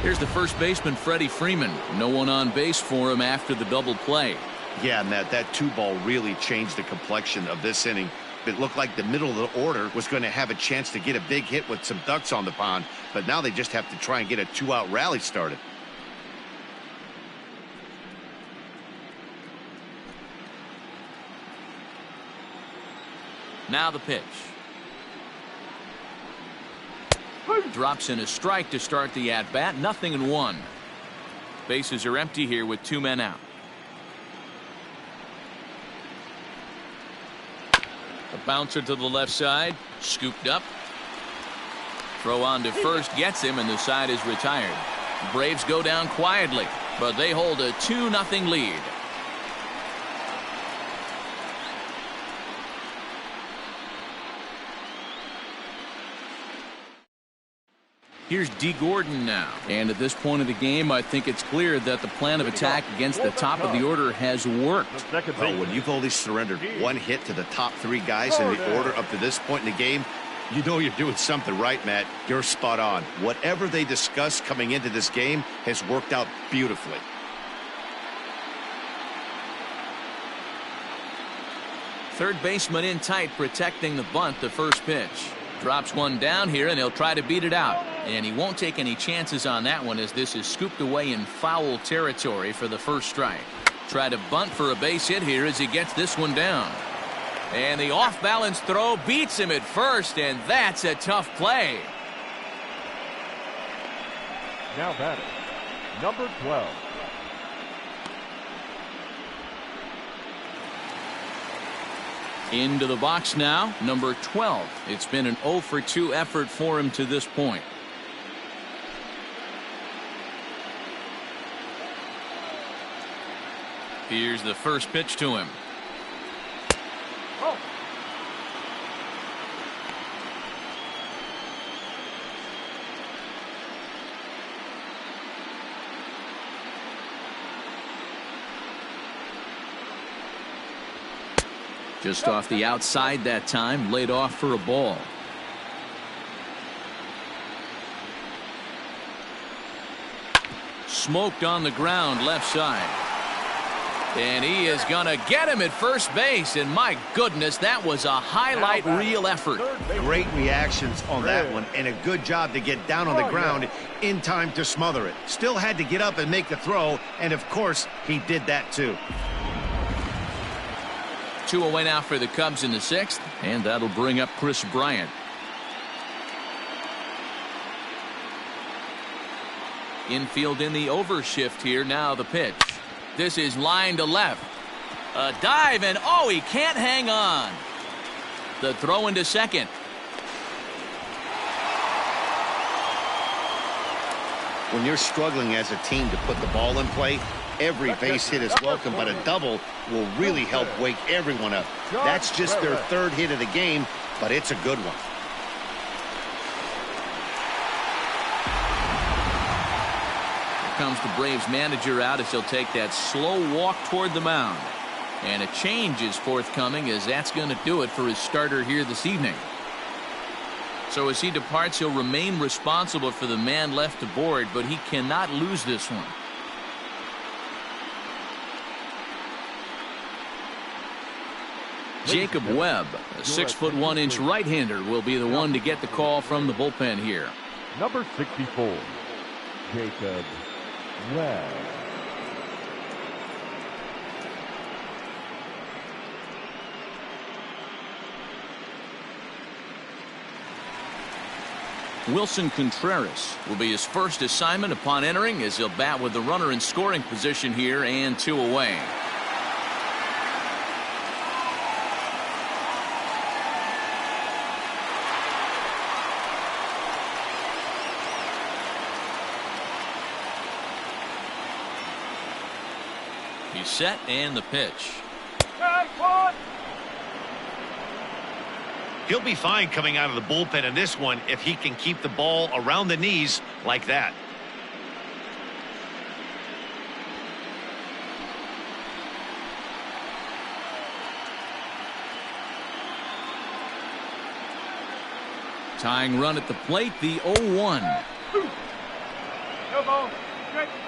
Here's the first baseman, Freddie Freeman. No one on base for him after the double play. Yeah, Matt, that 2-ball really changed the complexion of this inning. It looked like the middle of the order was going to have a chance to get a big hit with some ducks on the pond, but now they just have to try and get a 2-out rally started. Now the pitch. Drops in a strike to start the at-bat. 0-1. Bases are empty here with 2 men out. A bouncer to the left side. Scooped up. Throw on to first. Gets him, and the side is retired. Braves go down quietly, but they hold a 2-0 lead. Here's D. Gordon now. And at this point of the game, I think it's clear that the plan of attack against the top of the order has worked. Well, when you've only surrendered one hit to the top 3 guys in the order up to this point in the game, you know you're doing something right, Matt. You're spot on. Whatever they discussed coming into this game has worked out beautifully. Third baseman in tight, protecting the bunt. The first pitch. Drops one down here, and he'll try to beat it out. And he won't take any chances on that one, as this is scooped away in foul territory for the first strike. Try to bunt for a base hit here as he gets this one down. And the off-balance throw beats him at first, and that's a tough play. Now batting, number 12. Into the box now, number 12. It's been an 0 for 2 effort for him to this point. Here's the first pitch to him. Oh. Just off the outside that time, laid off for a ball. Smoked on the ground left side. And he is going to get him at first base. And my goodness, that was a highlight reel effort. Great reactions on that one, and a good job to get down on the ground in time to smother it. Still had to get up and make the throw, and of course, he did that too. 2 away now for the Cubs in the 6th, and that'll bring up Chris Bryant. Infield in the overshift here. Now the pitch. This is line to left. A dive, and oh, he can't hang on. The throw into second. When you're struggling as a team to put the ball in play, every base hit is welcome, but a double will really help wake everyone up. That's just their 3rd hit of the game, but it's a good one. Comes the Braves manager out as he'll take that slow walk toward the mound. And a change is forthcoming, as that's going to do it for his starter here this evening. So as he departs, he'll remain responsible for the man left aboard, but he cannot lose this one. Jacob Webb, a 6'1" right-hander, will be the one to get the call from the bullpen here. Number 64, Jacob Webb. Wilson Contreras will be his first assignment upon entering, as he'll bat with the runner in scoring position here and 2 away. He's set, and the pitch. He'll be fine coming out of the bullpen in this one if he can keep the ball around the knees like that. Tying run at the plate, the 0-1.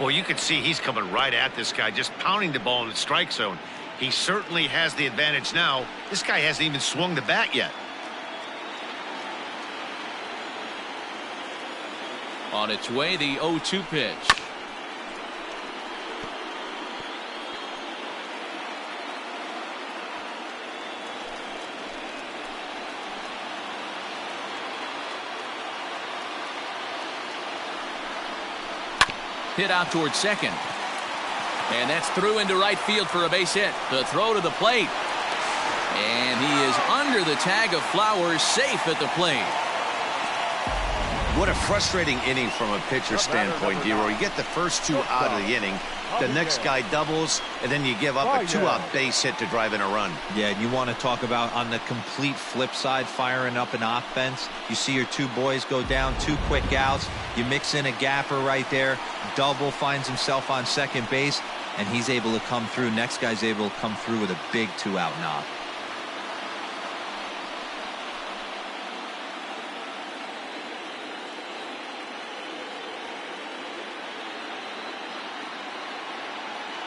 Well, you can see he's coming right at this guy, just pounding the ball in the strike zone. He certainly has the advantage now. This guy hasn't even swung the bat yet. On its way, the 0-2 pitch. Hit out towards second. And that's through into right field for a base hit. The throw to the plate. And he is under the tag of Flowers, safe at the plate. What a frustrating inning from a pitcher standpoint, Dero. You get the first 2 out of the inning. The next guy doubles, and then you give up a 2-out base hit to drive in a run. Yeah, and you want to talk about on the complete flip side, firing up an offense. You see your 2 boys go down, 2 quick outs. You mix in a gapper right there. Double finds himself on second base, and he's able to come through. Next guy's able to come through with a big 2-out knock.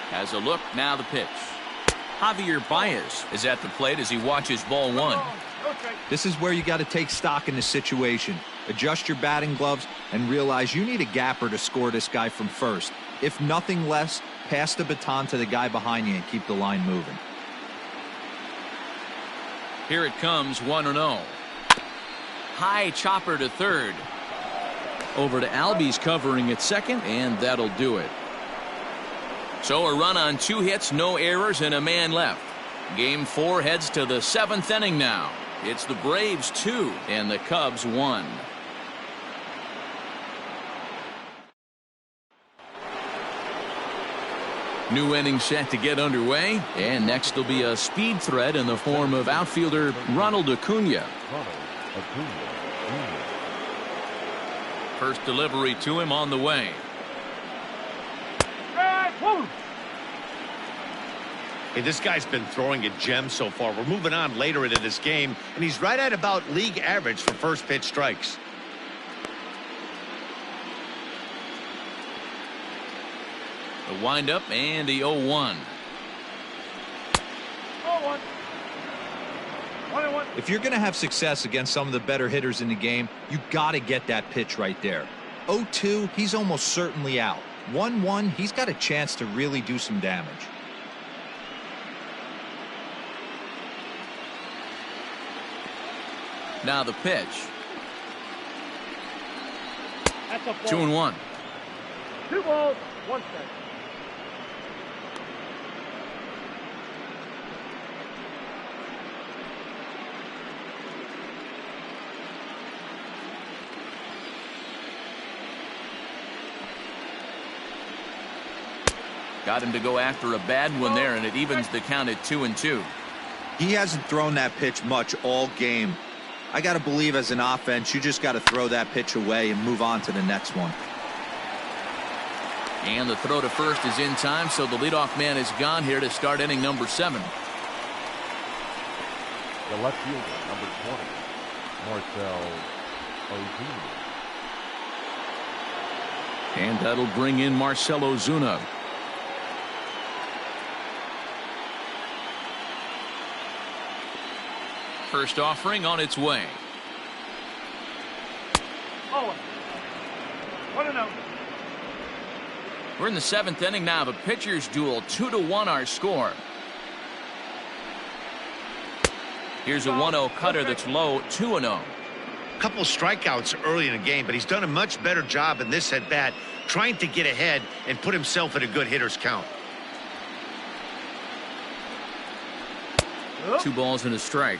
Has a look, now the pitch. Javier Baez is at the plate as he watches ball 1. This is where you got to take stock in the situation. Adjust your batting gloves and realize you need a gapper to score this guy from first. If nothing less, pass the baton to the guy behind you and keep the line moving. Here it comes, 1-0. High chopper to third. Over to Albies covering at second, and that'll do it. So a run on 2 hits, no errors, and a man left. Game 4 heads to the 7th inning now. It's the Braves 2 and the Cubs 1. New inning set to get underway, and next will be a speed threat in the form of outfielder Ronald Acuna. First delivery to him on the way. Hey, this guy's been throwing a gem so far. We're moving on later into this game, and he's right at about league average for first pitch strikes. The windup and the 0-1. If you're going to have success against some of the better hitters in the game, you got to get that pitch right there. 0-2, he's almost certainly out. 1-1, he's got a chance to really do some damage. Now the pitch. 2-1. 2 balls, 1 strike. Got him to go after a bad one there, and it evens the count at 2-2. He hasn't thrown that pitch much all game. I got to believe as an offense, you just got to throw that pitch away and move on to the next one. And the throw to first is in time, so the leadoff man is gone here to start inning number 7. The left fielder, number 20, Marcell Ozuna. And that'll bring in Marcell Ozuna. First offering on its way. 1-0. We're in the 7th inning now of a pitcher's duel. 2-1 our score. Here's a 1-0 cutter that's low. 2-0. A couple strikeouts early in the game, but he's done a much better job in this at bat trying to get ahead and put himself at a good hitter's count. 2 balls and a strike.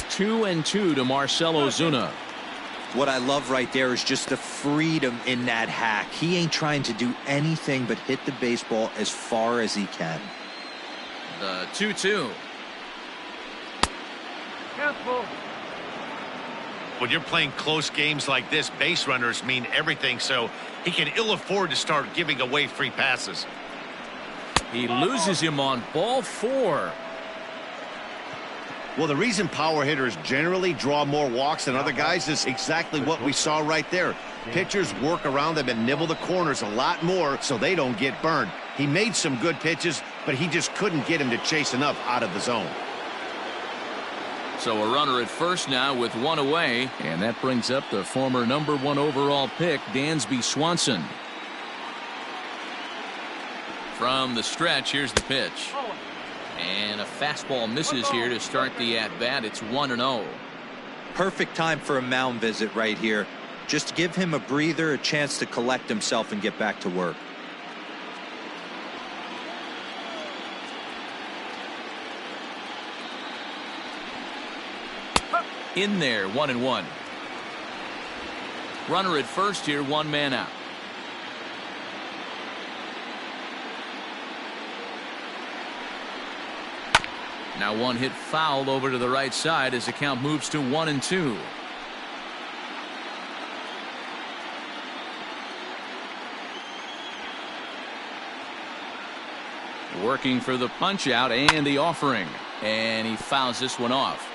Two and 2 to Marcell Ozuna. What I love right there is just the freedom in that hack. He ain't trying to do anything but hit the baseball as far as he can. The 2-2. When you're playing close games like this, base runners mean everything, so he can ill afford to start giving away free passes. He loses him on ball 4. Well, the reason power hitters generally draw more walks than other guys is exactly what we saw right there. Pitchers work around them and nibble the corners a lot more so they don't get burned. He made some good pitches, but he just couldn't get him to chase enough out of the zone. So a runner at first now with 1 away, and that brings up the former number 1 overall pick, Dansby Swanson. From the stretch, here's the pitch. And a fastball misses here to start the at-bat. It's 1-0. Perfect time for a mound visit right here. Just give him a breather, a chance to collect himself and get back to work. In there, 1-1. Runner at first here, 1 man out. Now 1 hit foul over to the right side as the count moves to 1-2. Working for the punch out and the offering, and he fouls this one off.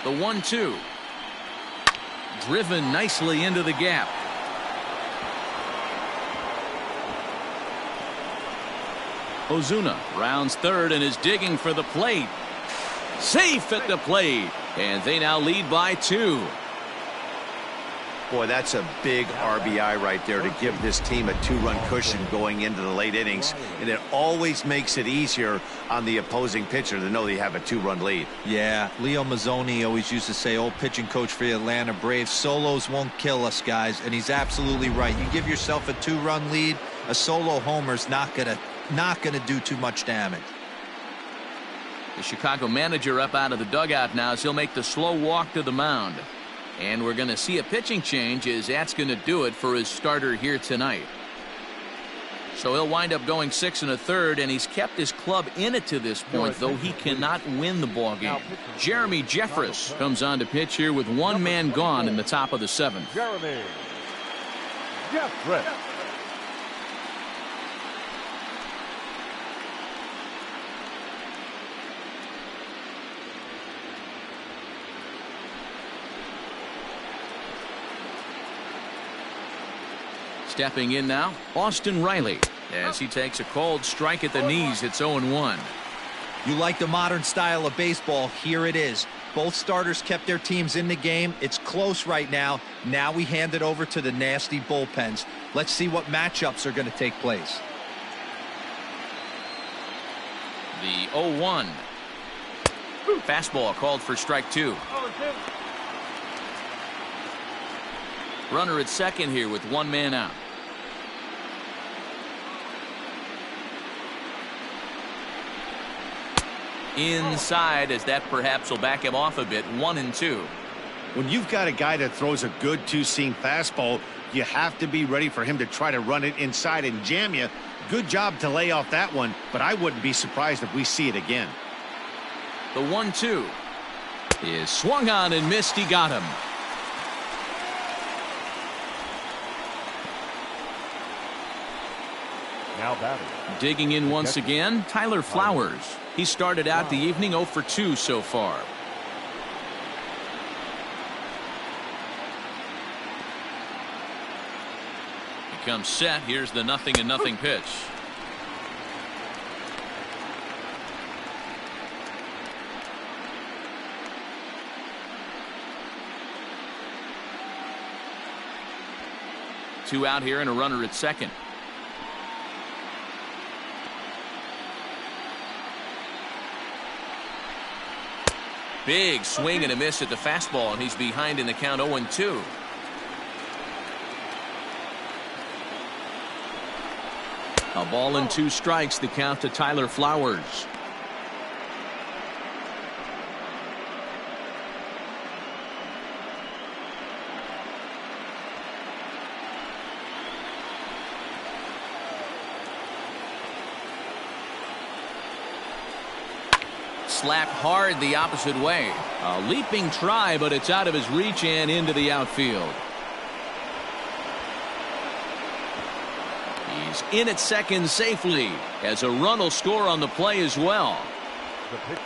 The 1-2. Driven nicely into the gap. Ozuna rounds third and is digging for the plate. Safe at the plate, and they now lead by 2. Boy, that's a big RBI right there to give this team a 2-run cushion going into the late innings. And it always makes it easier on the opposing pitcher to know they have a 2-run lead. Yeah, Leo Mazzoni always used to say, old pitching coach for the Atlanta Braves, solos won't kill us, guys. And he's absolutely right. You give yourself a 2-run lead, a solo homer's not gonna do too much damage. The Chicago manager up out of the dugout now as he'll make the slow walk to the mound. And we're going to see a pitching change as that's going to do it for his starter here tonight. So he'll wind up going 6 1/3, and he's kept his club in it to this point, though he cannot win the ball game. Jeremy Jeffress comes on to pitch here with one man gone in the top of the 7th. Jeremy Jeffress. Stepping in now, Austin Riley, as he takes a cold strike at the knees. It's 0-1. You like the modern style of baseball, here it is. Both starters kept their teams in the game. It's close right now. Now we hand it over to the nasty bullpens. Let's see what matchups are going to take place. The 0-1. Fastball called for strike 2. Runner at second here with one man out. Inside, as that perhaps will back him off a bit. 1-2. When you've got a guy that throws a good 2-seam fastball, you have to be ready for him to try to run it inside and jam you. Good job to lay off that one, but I wouldn't be surprised if we see it again. The 1-2 is swung on and missed. He got him. Now batting. Digging in once again, Tyler Flowers. He started out the evening 0 for 2 so far. He comes set. Here's the 0-0 pitch. Two out here and a runner at second. Big swing and a miss at the fastball, and he's behind in the count 0-2. A ball and 2 strikes, the count to Tyler Flowers. Slapped hard the opposite way. A leaping try, but it's out of his reach and into the outfield. He's in at second safely, as a run will score on the play as well.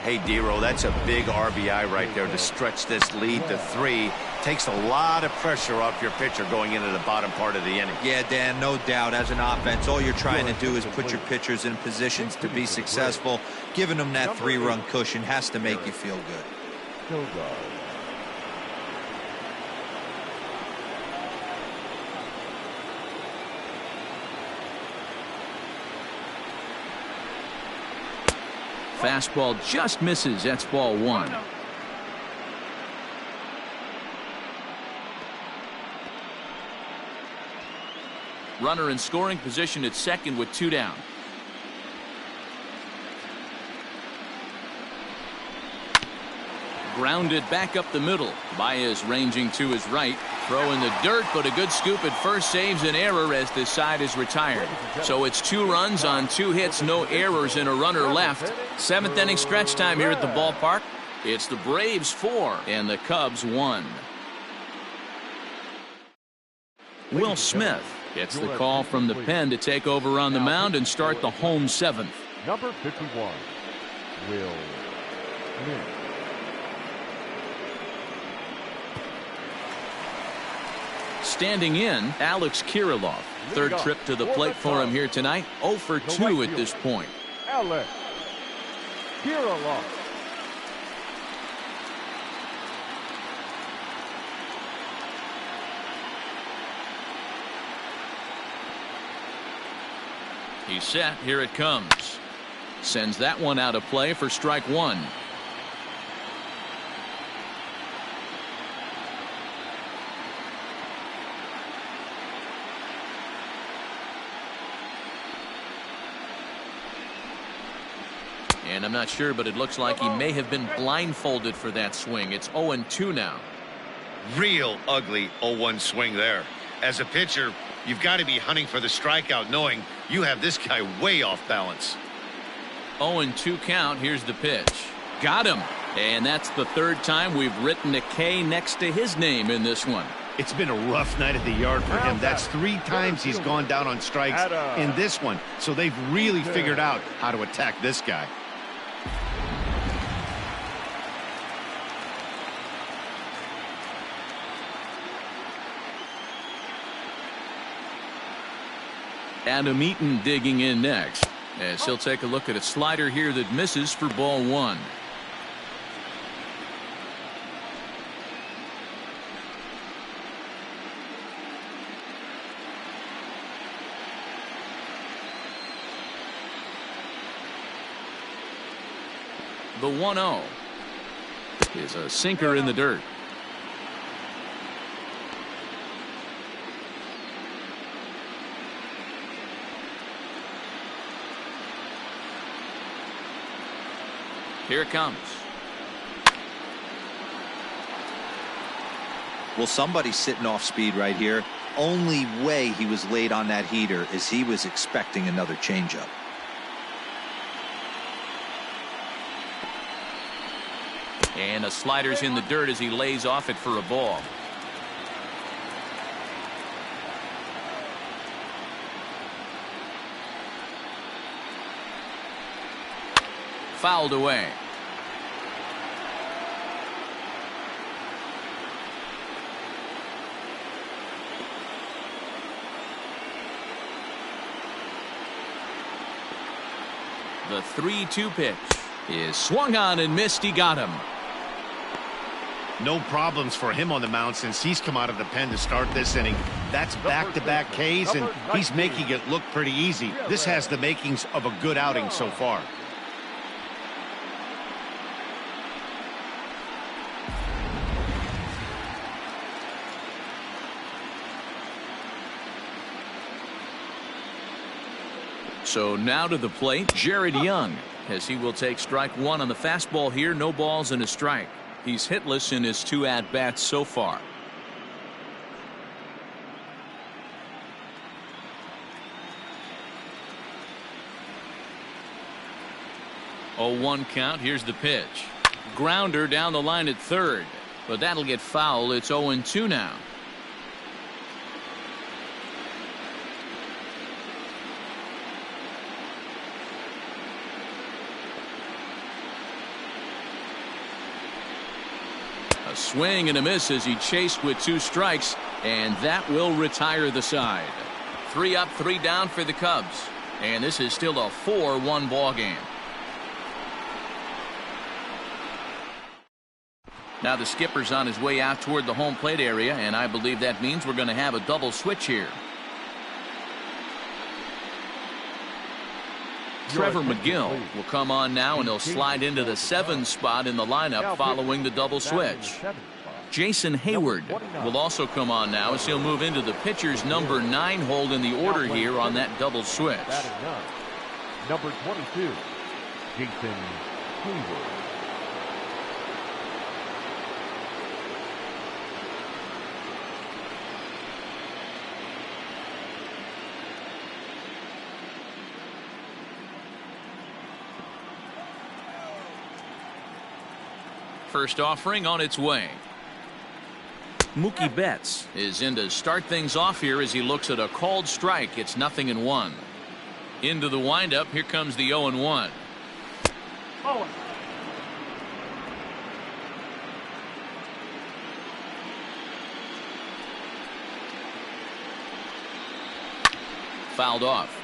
Hey, Dero, that's a big RBI right there to stretch this lead to 3. Takes a lot of pressure off your pitcher going into the bottom part of the inning. Yeah, Dan, no doubt. As an offense, all you're trying to do is put your pitchers in positions to be successful. Giving them that 3-run cushion has to make you feel good. Fastball just misses. That's ball 1. Runner in scoring position at second with 2 down. Grounded back up the middle. Baez ranging to his right. Throw in the dirt, but a good scoop at first saves an error as this side is retired. So it's 2 runs on 2 hits, no errors, and a runner left. 7th inning stretch time here at the ballpark. It's the Braves 4 and the Cubs 1. Will Smith gets the call from the pen to take over on the mound and start the home 7th. Number 51, Will Smith. Standing in, Alex Kirilloff. 3rd trip to the plate for him here tonight. 0 for 2 at this point. Alex Kirilloff. He's set. Here it comes. Sends that one out of play for strike one. And I'm not sure, but it looks like he may have been blindfolded for that swing. It's 0-2 now. Real ugly 0-1 swing there. As a pitcher, you've got to be hunting for the strikeout, knowing you have this guy way off balance. 0-2 count. Here's the pitch. Got him. And that's the third time we've written a K next to his name in this one. It's been a rough night at the yard for him. That's 3 times he's gone down on strikes in this one. So they've really figured out how to attack this guy. Adam Eaton digging in next, as he'll take a look at a slider here that misses for ball one. The 1-0 is a sinker in the dirt. Here it comes. Well, somebody's sitting off speed right here. Only way he was late on that heater is he was expecting another changeup. And a slider's in the dirt as he lays off it for a ball. Fouled away. The 3-2 pitch is swung on and missed. He got him. No problems for him on the mound since he's come out of the pen to start this inning. That's back-to-back Ks, and he's making it look pretty easy. This has the makings of a good outing so far. So now to the plate, Jared Young, as he will take strike one on the fastball here. No balls and a strike. He's hitless in his 2 at-bats so far. Oh, 1 count. Here's the pitch. Grounder down the line at third, but that'll get foul. It's 0-2 now. A swing and a miss as he chased with 2 strikes, and that will retire the side. 3 up, 3 down for the Cubs, and this is still a 4-1 ball game. Now the skipper's on his way out toward the home plate area, and I believe that means we're going to have a double switch here. Trevor McGill will come on now, and he'll slide into the 7 spot in the lineup following the double switch. Jason Hayward will also come on now as he'll move into the pitcher's number 9 hold in the order here on that double switch. Number 22, Jason Kluber. First offering on its way. Mookie Betts is in to start things off here as he looks at a called strike. It's 0-1. Into the windup. Here comes the 0-1. Oh. Fouled off.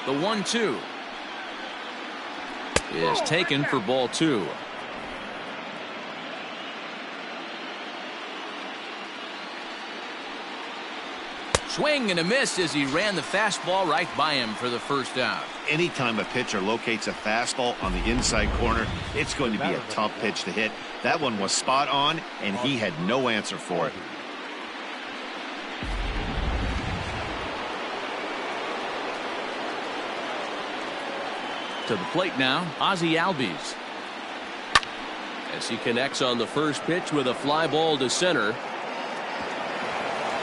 The 1-2 is taken for ball 2. swing and a miss as he ran the fastball right by him for the first out. Anytime a pitcher locates a fastball on the inside corner, it's going to be a tough pitch to hit. That one was spot on, and he had no answer for it. To the plate now, Ozzie Albies. As he connects on the first pitch with a fly ball to center.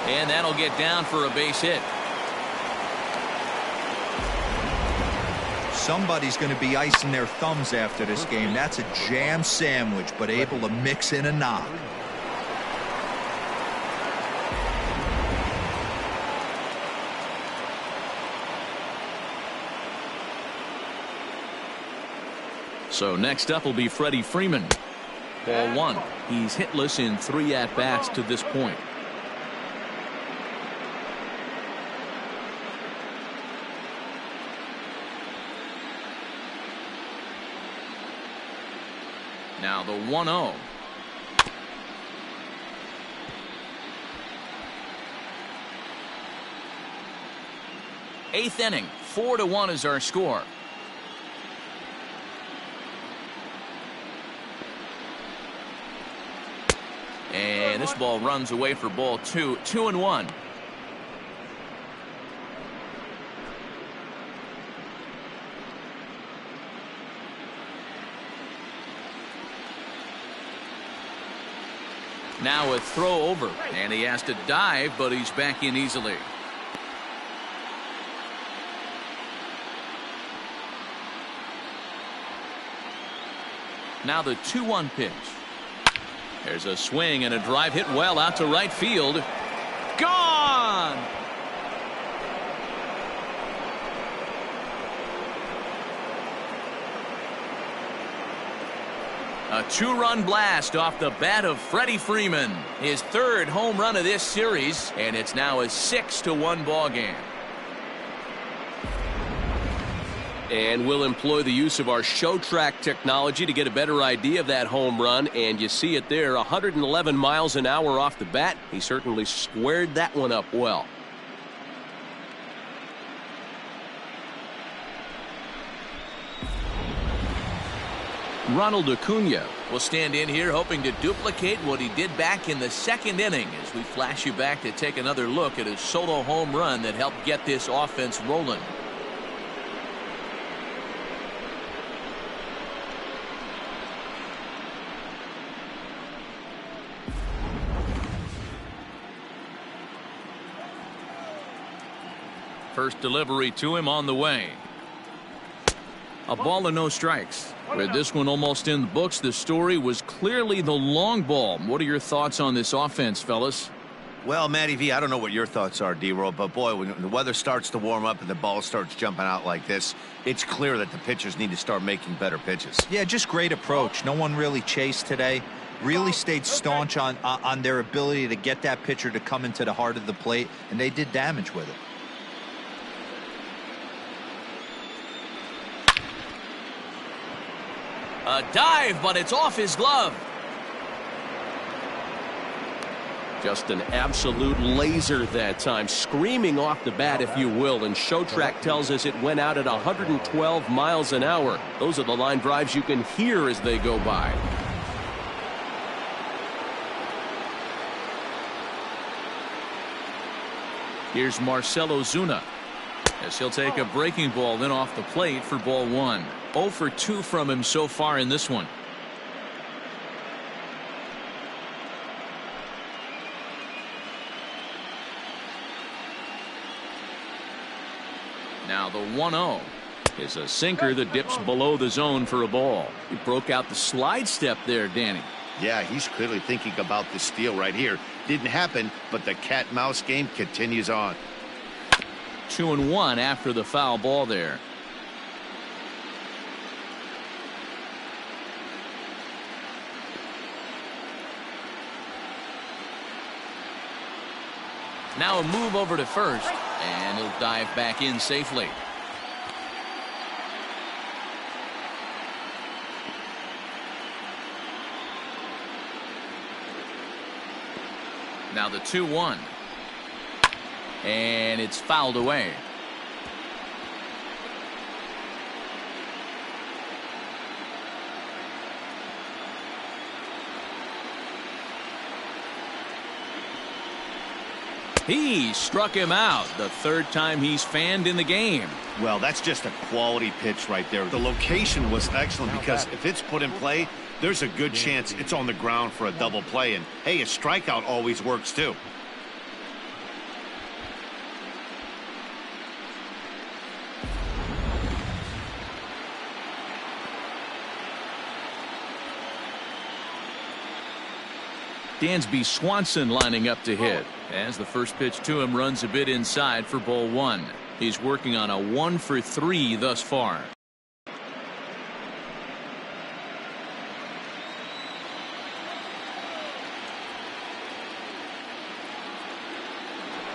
And that'll get down for a base hit. Somebody's going to be icing their thumbs after this game. That's a jam sandwich, but able to mix in a knock. So next up will be Freddie Freeman. Ball one. He's hitless in 3 at-bats to this point. Now the 1-0. Eighth inning, 4-1 is our score. And this ball runs away for ball 2. 2-1. Now a throw over, and he has to dive, but he's back in easily. Now the 2-1 pitch. There's a swing and a drive hit well out to right field. Gone! A 2-run blast off the bat of Freddie Freeman. His 3rd home run of this series, and it's now a 6-1 ball game. And we'll employ the use of our show track technology to get a better idea of that home run. And you see it there, 111 miles an hour off the bat. He certainly squared that one up well. Ronald Acuna will stand in here hoping to duplicate what he did back in the 2nd inning as we flash you back to take another look at his solo home run that helped get this offense rolling. First delivery to him on the way. A ball and no strikes. With this one almost in the books, the story was clearly the long ball. What are your thoughts on this offense, fellas? Well, Matty V, I don't know what your thoughts are, D-Roll, but boy, when the weather starts to warm up and the ball starts jumping out like this, it's clear that the pitchers need to start making better pitches. Yeah, just great approach. No one really chased today. Really stayed staunch on their ability to get that pitcher to come into the heart of the plate, and they did damage with it. A dive, but it's off his glove. Just an absolute laser that time, screaming off the bat, if you will. And show track tells us it went out at 112 miles an hour. Those are the line drives you can hear as they go by. Here's Marcell Ozuna as he'll take a breaking ball then off the plate for ball 1. 0 for 2 from him so far in this one. Now the 1-0 is a sinker that dips below the zone for a ball. He broke out the slide step there, Danny. Yeah, he's clearly thinking about the steal right here. Didn't happen, but the cat-mouse game continues on. 2-1 after the foul ball there. Now a move over to first, and he'll dive back in safely. Now the 2-1. And it's fouled away. He struck him out, the third time he's fanned in the game. Well, that's just a quality pitch right there. The location was excellent because if it's put in play, there's a good chance it's on the ground for a double play. And, hey, a strikeout always works, too. Dansby Swanson lining up to hit as the first pitch to him runs a bit inside for ball one. He's working on a 1-for-3 thus far.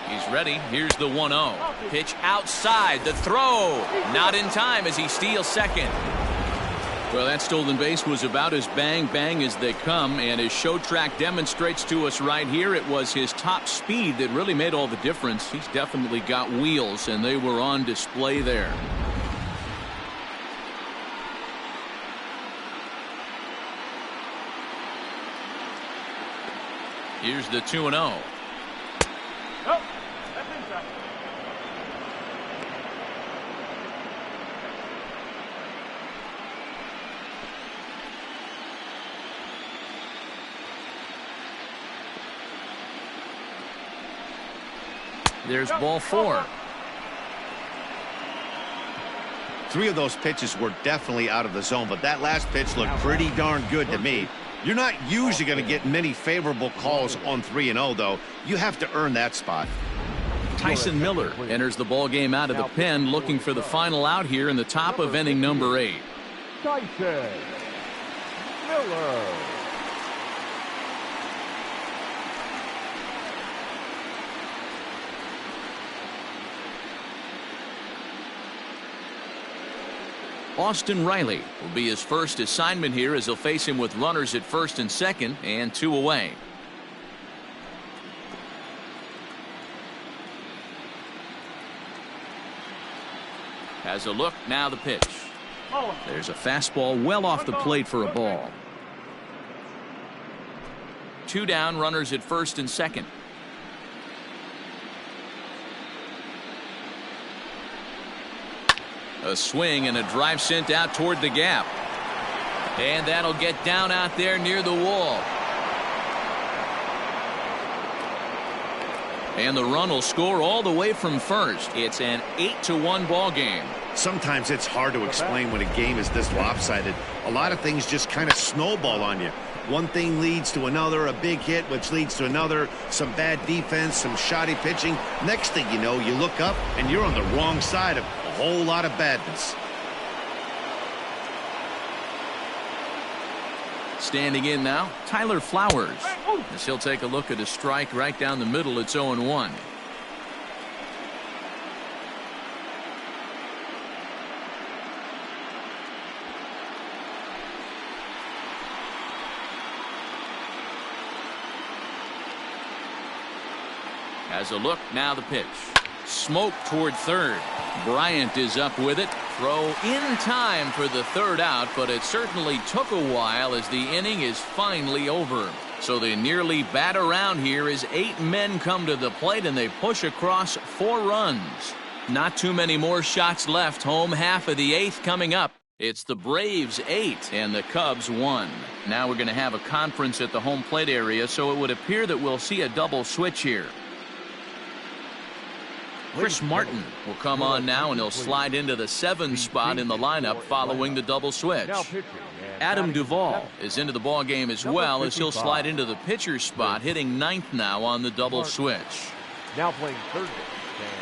He's ready. Here's the 1-0. Pitch outside. The throw. Not in time as he steals second. Well, that stolen base was about as bang-bang as they come, and as Show Track demonstrates to us right here, it was his top speed that really made all the difference. He's definitely got wheels, and they were on display there. Here's the 2-0. Nope, that's inside. There's ball four. Three of those pitches were definitely out of the zone, but that last pitch looked pretty darn good to me. You're not usually going to get many favorable calls on 3-0, though. You have to earn that spot. Tyson Miller enters the ball game out of the pen, looking for the final out here in the top of inning number 8. Tyson Miller. Austin Riley will be his first assignment here as he'll face him with runners at first and second and 2 away. Has a look, now the pitch. There's a fastball well off the plate for a ball. 2 down, runners at first and second. A swing and a drive sent out toward the gap. And that'll get down out there near the wall. And the run will score all the way from first. It's an 8-1 ball game. Sometimes it's hard to explain when a game is this lopsided. A lot of things just kind of snowball on you. One thing leads to another, a big hit, which leads to another, some bad defense, some shoddy pitching. Next thing you know, you look up and you're on the wrong side of a whole lot of badness. Standing in now, Tyler Flowers. As he'll take a look at a strike right down the middle. It's 0-1. Has a look, now the pitch. Smoke toward third. Bryant is up with it. Throw in time for the third out, but it certainly took a while as the inning is finally over. So they nearly bat around here as 8 men come to the plate and they push across 4 runs. Not too many more shots left. Home half of the 8th coming up. It's the Braves 8 and the Cubs 1. Now we're going to have a conference at the home plate area, so it would appear that we'll see a double switch here. Chris Martin will come on now, and he'll slide into the 7 spot in the lineup following the double switch. Adam Duvall is into the ball game as well, as he'll slide into the pitcher's spot, hitting 9th now on the double switch. Now playing third.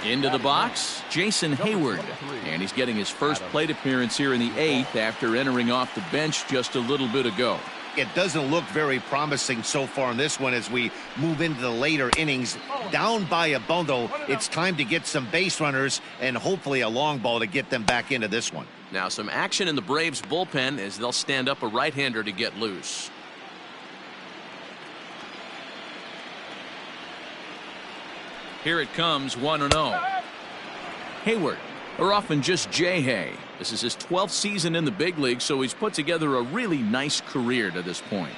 Into the box, Jason Hayward, and he's getting his first plate appearance here in the 8th after entering off the bench just a little bit ago. It doesn't look very promising so far in this one as we move into the later innings. Down by a bundle, it's time to get some base runners and hopefully a long ball to get them back into this one. Now some action in the Braves bullpen as they'll stand up a right-hander to get loose. Here it comes, 1-0. Hayward, or often just J-Hay. This is his 12th season in the big league, so he's put together a really nice career to this point.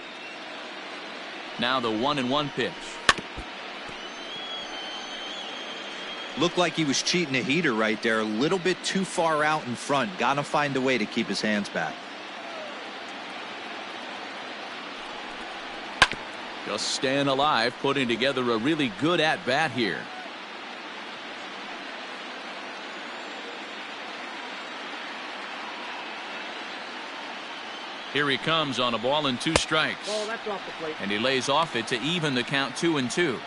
Now the 1-1 pitch. Looked like he was cheating a heater right there. A little bit too far out in front. Got to find a way to keep his hands back. Just staying alive, putting together a really good at-bat here. Here he comes on a ball and 2 strikes. Ball, that's off the plate. And he lays off it to even the count 2-2.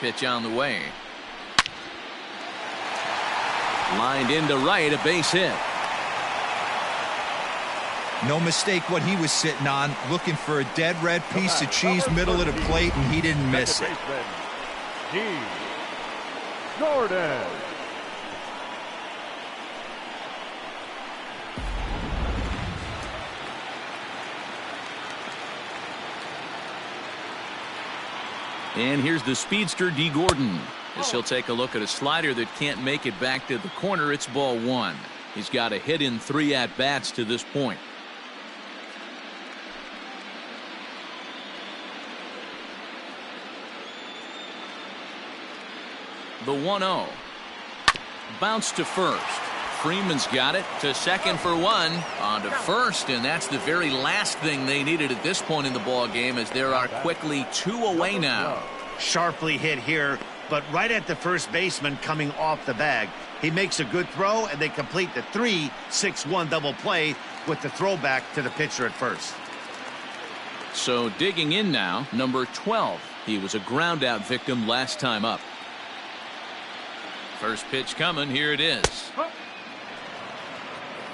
Pitch on the way. Lined into right, a base hit. No mistake what he was sitting on, looking for a dead red piece of cheese middle of the plate, and he didn't miss it. G. Jordan. And here's the speedster D. Gordon, as he'll take a look at a slider that can't make it back to the corner. It's ball 1. He's got a hit in 3 at-bats to this point. The 1-0. Bounce to first. Freeman's got it to second for 1. On to first, and that's the very last thing they needed at this point in the ball game, as there are quickly 2 away now. Sharply hit here, but right at the first baseman coming off the bag. He makes a good throw, and they complete the 3-6-1 double play with the throwback to the pitcher at first. So digging in now, number 12. He was a ground out victim last time up. First pitch coming. Here it is.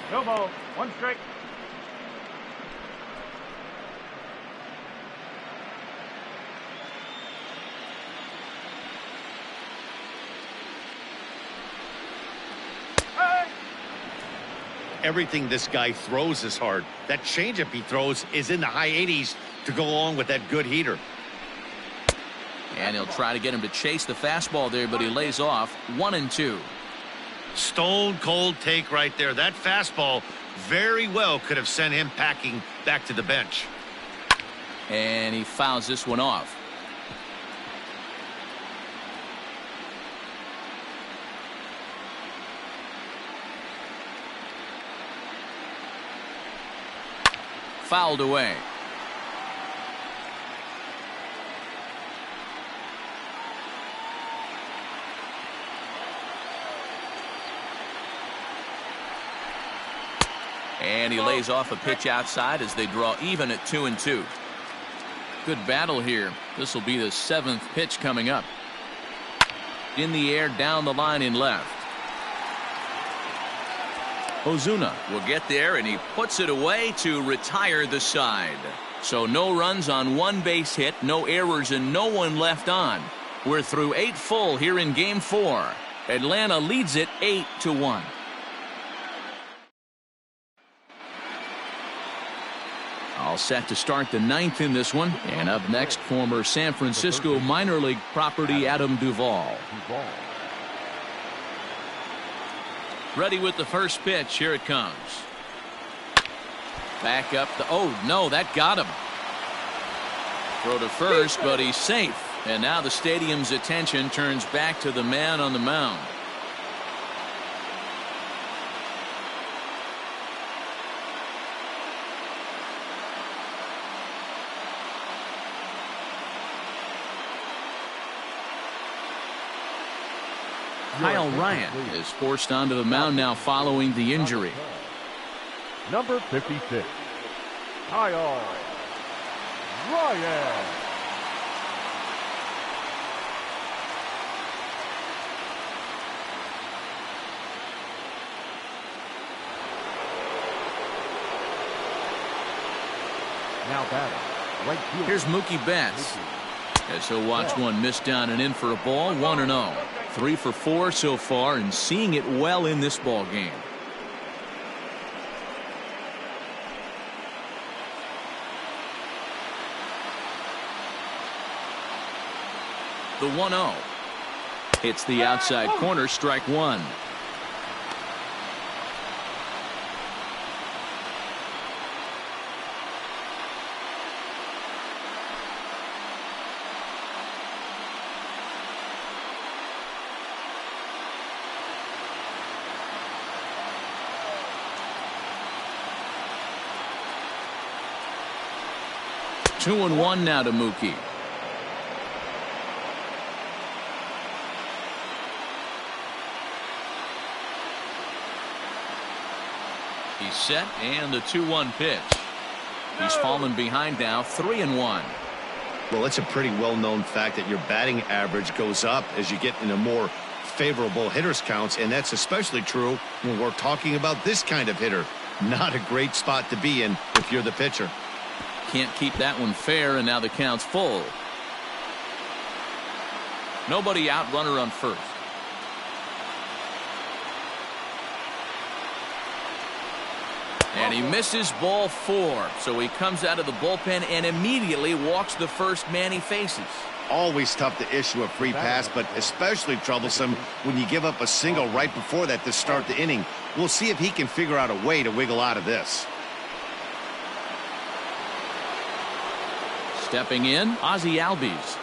No ball. 1 strike. Everything this guy throws is hard. That changeup he throws is in the high 80s to go along with that good heater. And he'll try to get him to chase the fastball there, but he lays off 1-2. Stone cold take right there. That fastball very well could have sent him packing back to the bench. And he fouls this one off. Fouled away. And he lays off a pitch outside as they draw even at 2-2. Good battle here. This will be the 7th pitch coming up. In the air, down the line in left. Ozuna will get there, and he puts it away to retire the side. So no runs on 1 base hit, no errors, and no one left on. We're through 8 full here in Game 4. Atlanta leads it 8-1. All set to start the 9th in this one. And up next, former San Francisco minor league property Adam Duvall. Ready with the first pitch. Here it comes. Back up the, oh no, that got him. Throw to first, but he's safe. And now the stadium's attention turns back to the man on the mound. Kyle Bryant is forced onto the mound now following the injury. Number 56, Kyle Bryant. Now batting, right field. Here's Mookie Betts, as he'll watch one miss down and in for a ball. 1-0. 3 for 4 so far, and seeing it well in this ball game. The 1-0. It's the outside corner, strike one. Two and one now to Mookie. He's set, and the 2-1 pitch. He's fallen behind now, 3-1. Well, it's a pretty well-known fact that your batting average goes up as you get into more favorable hitters counts, and that's especially true when we're talking about this kind of hitter. Not a great spot to be in if you're the pitcher. Can't keep that one fair, and now the count's full. Nobody out, runner on first. And he misses ball 4, so he comes out of the bullpen and immediately walks the first man he faces. Always tough to issue a free pass, but especially troublesome when you give up a single right before that to start the inning. We'll see if he can figure out a way to wiggle out of this. Stepping in, Ozzie Albies.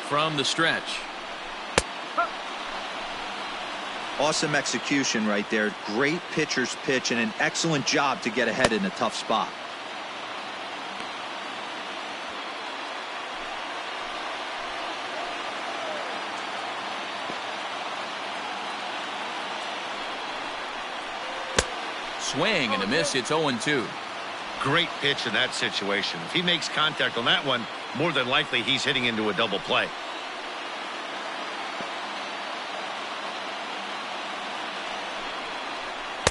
From the stretch. Awesome execution right there. Great pitcher's pitch and an excellent job to get ahead in a tough spot. Swing and a miss. It's 0-2. Great pitch in that situation. If he makes contact on that one, more than likely he's hitting into a double play.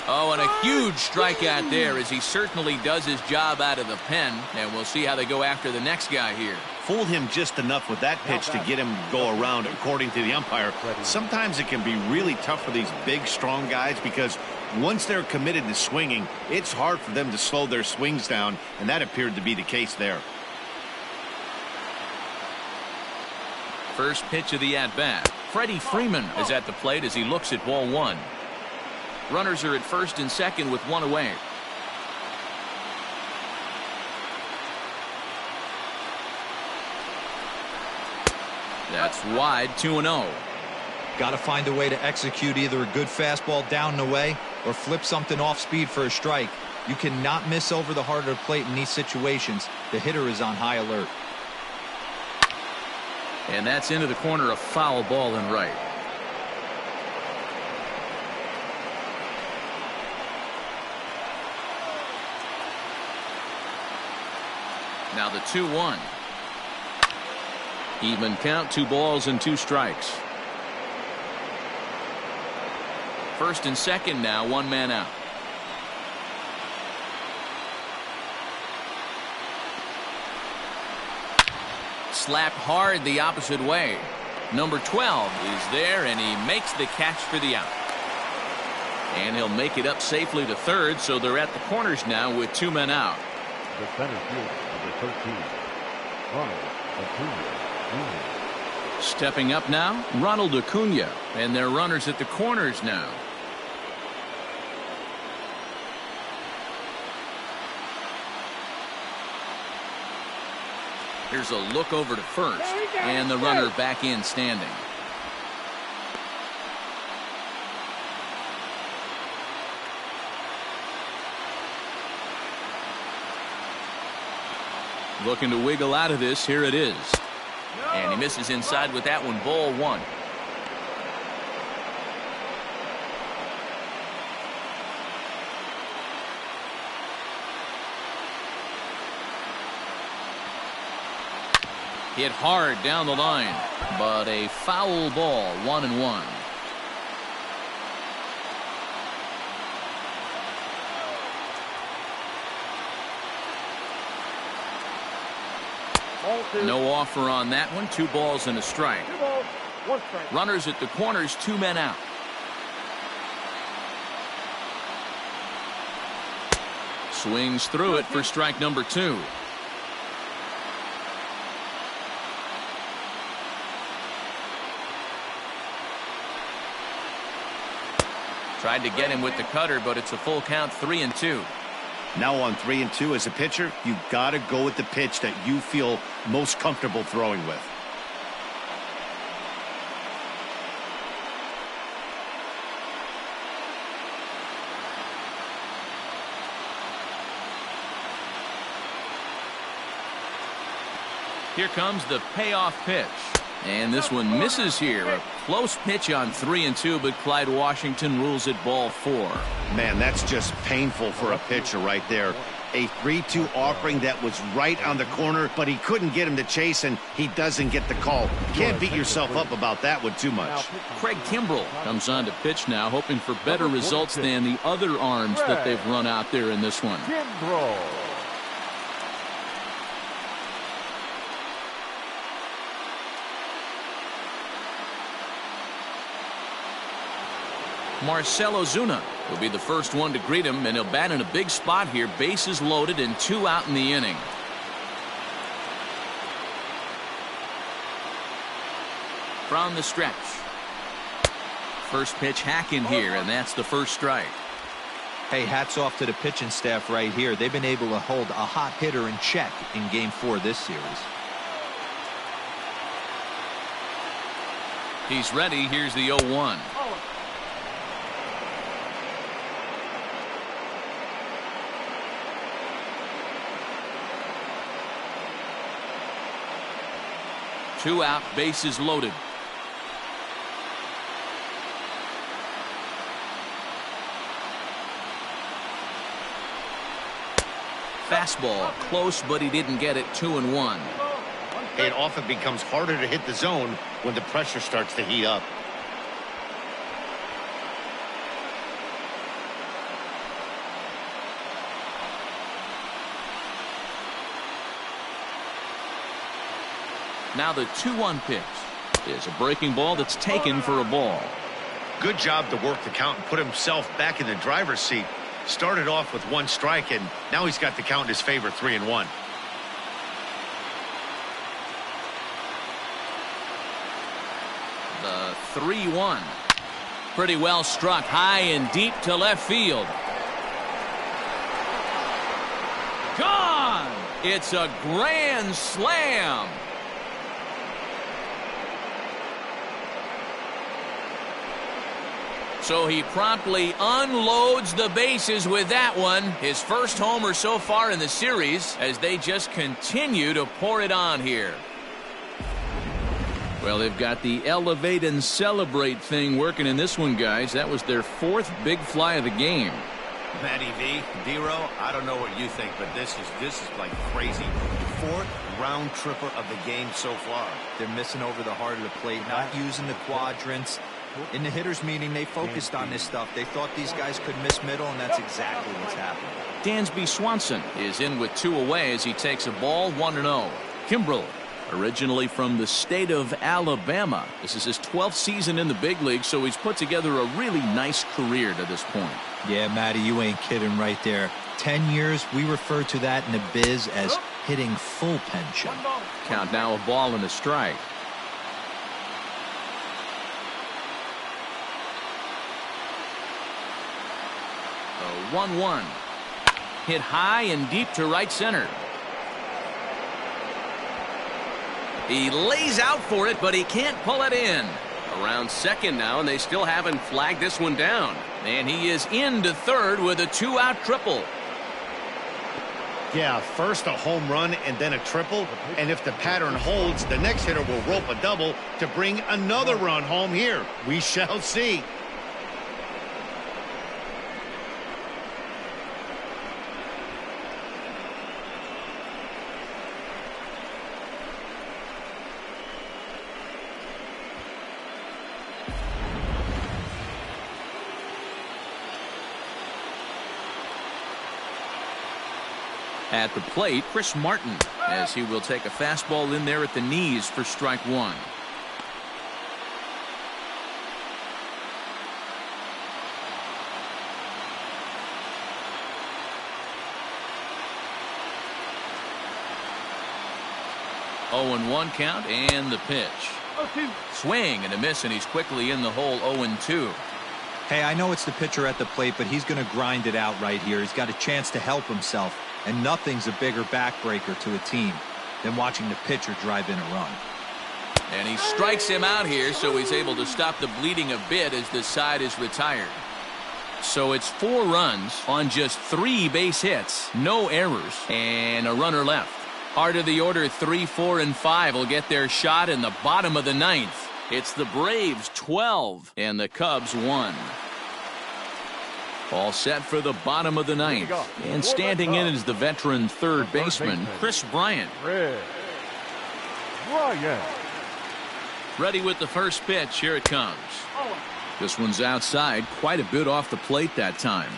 Oh, and a huge strikeout there as he certainly does his job out of the pen. And we'll see how they go after the next guy here. Fooled him just enough with that pitch to get him to go around, according to the umpire. Sometimes it can be really tough for these big, strong guys because once they're committed to swinging, it's hard for them to slow their swings down, and that appeared to be the case there. First pitch of the at-bat. Freddie Freeman is at the plate as he looks at ball 1. Runners are at first and second with one away. That's wide, 2-0. Got to find a way to execute either a good fastball down and away or flip something off speed for a strike. You cannot miss over the heart of the plate in these situations. The hitter is on high alert. And that's into the corner, a foul ball and right. Now the 2-1. Even count, 2 balls and 2 strikes. First and second now, 1 man out. Slapped hard the opposite way. Number 12 is there, and he makes the catch for the out. And he'll make it up safely to third, so they're at the corners now with 2 men out. The center fielder, number 13, Ronald Acuna Jr. Stepping up now, Ronald Acuna, and their runners at the corners now. Here's a look over to first, and the runner back in standing. Looking to wiggle out of this. Here it is. And he misses inside with that one. Ball 1. Hit hard down the line, but a foul ball, 1-1. No offer on that one. 2 balls and a strike. 2 balls, 1 strike. Runners at the corners, 2 men out. Swings through it for strike number 2. Tried to get him with the cutter, but it's a full count, 3-2. Now on 3-2 as a pitcher, you got to go with the pitch that you feel most comfortable throwing with. Here comes the payoff pitch. And this one misses here. A close pitch on 3-2, but Clyde Washington rules it ball 4. Man, that's just painful for a pitcher right there. A 3-2 offering that was right on the corner, but he couldn't get him to chase, and he doesn't get the call. Can't beat yourself up about that one too much. Craig Kimbrell comes on to pitch now, hoping for better results than the other arms that they've run out there in this one. Kimbrell. Marcell Ozuna will be the first one to greet him, and he'll bat in a big spot here. Bases loaded and 2 out in the inning. From the stretch. First pitch hack in here, and that's the first strike. Hey, hats off to the pitching staff right here. They've been able to hold a hot hitter in check in Game 4 this series. He's ready. Here's the 0-1. Two out, bases loaded. Fastball close, but he didn't get it. 2-1. It often becomes harder to hit the zone when the pressure starts to heat up. Now the 2-1 pitch is a breaking ball that's taken for a ball. Good job to work the count and put himself back in the driver's seat. Started off with 1 strike, and now he's got the count in his favor, 3-1. The 3-1. Pretty well struck high and deep to left field. Gone! It's a grand slam. So he promptly unloads the bases with that one. His first homer so far in the series as they just continue to pour it on here. Well, they've got the elevate and celebrate thing working in this one, guys. That was their 4th big fly of the game. Matty V, D-Row, I don't know what you think, but this is like crazy. 4th round tripper of the game so far. They're missing over the heart of the plate, not using the quadrants. In the hitters meeting, they focused on this stuff. They thought these guys could miss middle, and that's exactly what's happening. Dansby Swanson is in with 2 away as he takes a ball, 1-0. Kimbrell, originally from the state of Alabama. This is his 12th season in the big league, so he's put together a really nice career to this point. Yeah, Matty, you ain't kidding right there. 10 years, we refer to that in the biz as hitting full pension. Count now, a ball and a strike. The 1-1. Hit high and deep to right center. He lays out for it, but he can't pull it in. Around second now, and they still haven't flagged this one down. And he is into third with a 2-out triple. Yeah, first a home run and then a triple. And if the pattern holds, the next hitter will rope a double to bring another run home here. We shall see. At the plate, Chris Martin, as he will take a fastball in there at the knees for strike 1. 0-1 count and the pitch. 0-2. Swing and a miss, and he's quickly in the hole. 0-2. Hey, I know it's the pitcher at the plate, but he's going to grind it out right here. He's got a chance to help himself, and nothing's a bigger backbreaker to a team than watching the pitcher drive in a run. And he strikes him out here, so he's able to stop the bleeding a bit as the side is retired. So it's 4 runs on just 3 base hits, no errors, and a runner left. Heart of the order, 3, 4, and 5 will get their shot in the bottom of the 9th. It's the Braves 12 and the Cubs 1. All set for the bottom of the 9th. And standing in is the veteran third baseman, Chris Bryant. Bryant. Ready with the first pitch. Here it comes. This one's outside, quite a bit off the plate that time.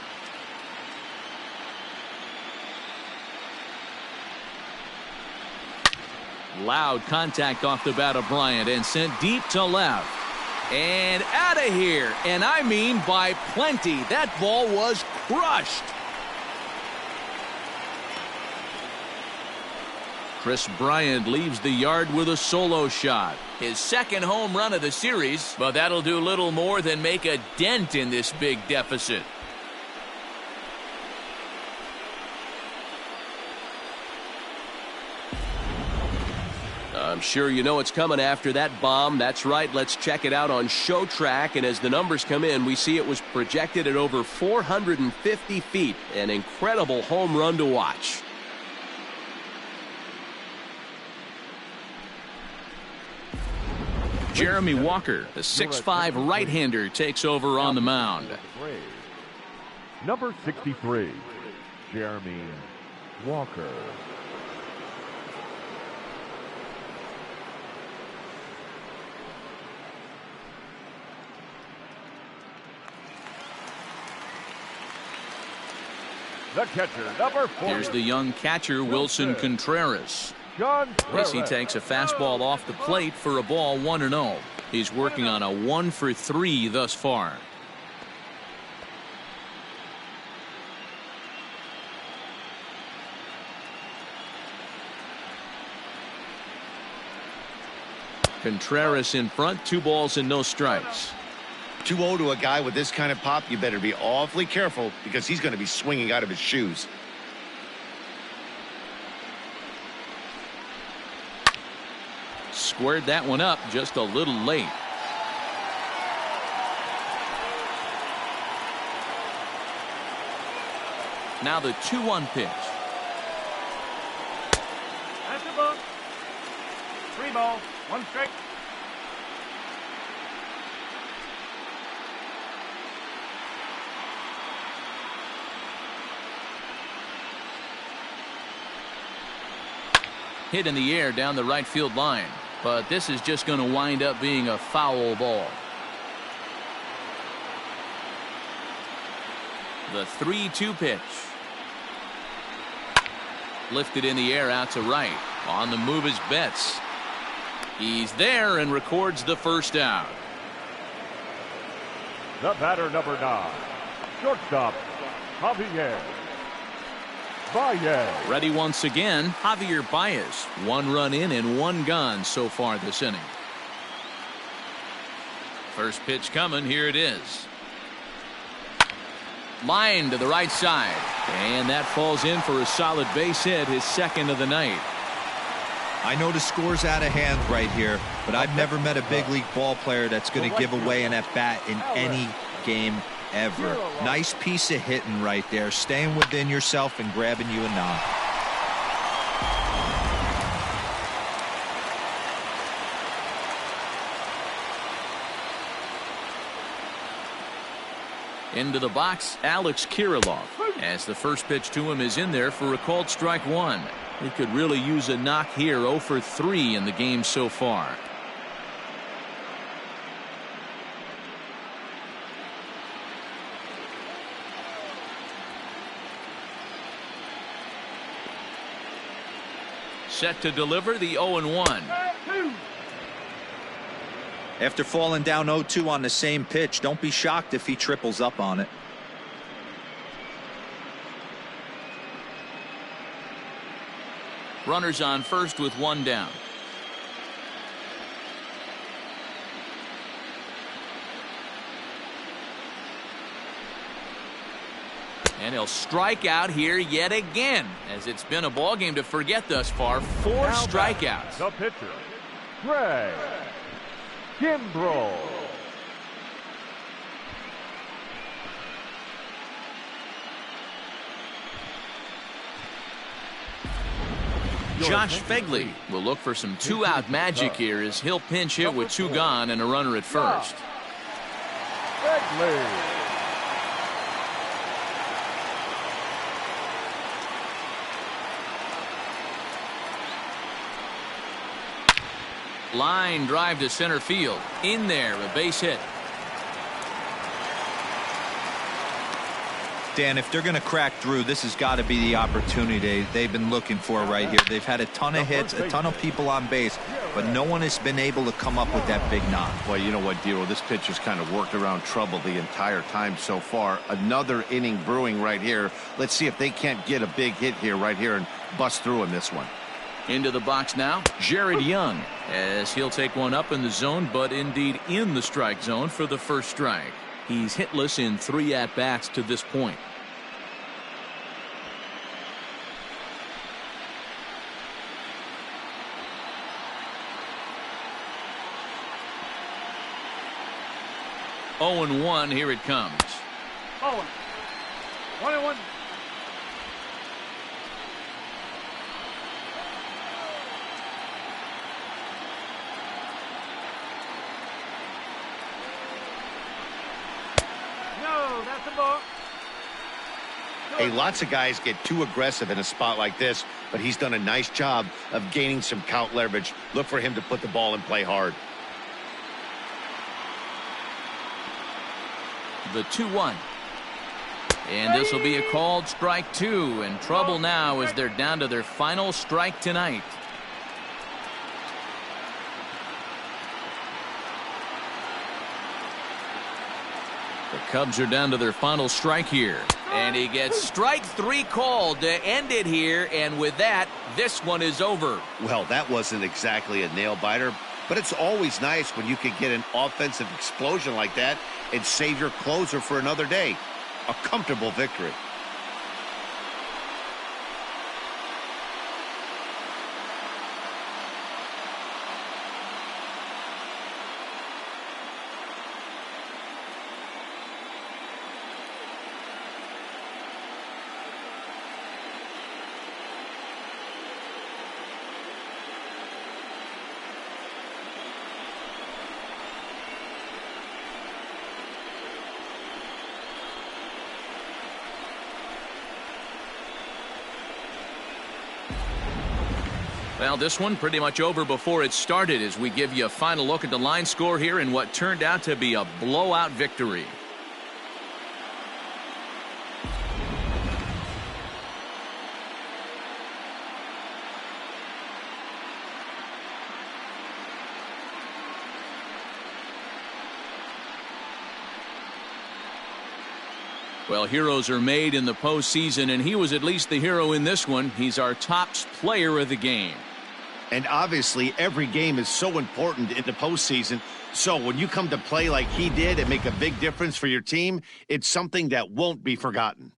Loud contact off the bat of Bryant and sent deep to left. And out of here. And I mean by plenty. That ball was crushed. Chris Bryant leaves the yard with a solo shot. His second home run of the series, but that'll do little more than make a dent in this big deficit. I'm sure you know it's coming after that bomb. That's right. Let's check it out on Show Track. And as the numbers come in, we see it was projected at over 450 feet. An incredible home run to watch. Jeremy Walker, the 6'5" right-hander, takes over on the mound. Number 63, Jeremy Walker. The catcher, number 4. Here's the young catcher, Wilson Contreras. As he takes a fastball off the plate for a ball, 1-0. He's working on a 1-for-3 thus far. Contreras in front, 2 balls and no strikes. 2-0 to a guy with this kind of pop, you better be awfully careful because he's going to be swinging out of his shoes. Squared that one up just a little late. Now the 2-1 pitch. That's the ball. 3 balls, 1 strike. Hit in the air down the right field line, but this is just going to wind up being a foul ball. The 3-2 pitch. Lifted in the air out to right. On the move is Betts. He's there and records the first out. The batter, number 9, shortstop, Javier Baez. Ready once again, Javier Baez. 1 run in and 1 gone so far this inning. First pitch coming. Here it is. Line to the right side. And that falls in for a solid base hit, his second of the night. I know the score's out of hand right here, but I've never met a big league ball player that's going to give away an at-bat in any game ever. Nice piece of hitting right there, staying within yourself and grabbing you a knock. Into the box, Alex Kirilloff, as the first pitch to him is in there for a called strike 1. He could really use a knock here. 0 for 3 in the game so far. Set to deliver the 0-1. After falling down 0-2 on the same pitch, don't be shocked if he triples up on it. Runners on first with 1 down. And he'll strike out here yet again, as it's been a ball game to forget thus far. 4 strikeouts. The pitcher, Greg Kimbrel. Josh Fegley will look for some 2-out magic here as he'll pinch hit with 2 gone and a runner at first. Fegley. Line drive to center field. In there, a base hit. Dan, if they're going to crack through, this has got to be the opportunity they've been looking for right here. They've had a ton of hits, a ton of people on base, but no one has been able to come up with that big knock. Well, you know what, Dero, this pitcher's kind of worked around trouble the entire time so far. Another inning brewing right here. Let's see if they can't get a big hit here right here and bust through in this one. Into the box now, Jared Young, as he'll take one up in the zone, but indeed in the strike zone for the first strike. He's hitless in 3 at-bats to this point. Oh, 0-1, here it comes. 1-1. That's the ball. Hey, lots of guys get too aggressive in a spot like this, but he's done a nice job of gaining some count leverage. Look for him to put the ball in play hard. The 2-1. And this will be a called strike 2, and trouble now as they're down to their final strike tonight. The Cubs are down to their final strike here. And he gets strike 3 called to end it here. And with that, this one is over. Well, that wasn't exactly a nail-biter, but it's always nice when you can get an offensive explosion like that and save your closer for another day. A comfortable victory. Well, this one pretty much over before it started as we give you a final look at the line score here in what turned out to be a blowout victory. Well, heroes are made in the postseason, and he was at least the hero in this one. He's our top player of the game. And obviously, every game is so important in the postseason. So when you come to play like he did and make a big difference for your team, it's something that won't be forgotten.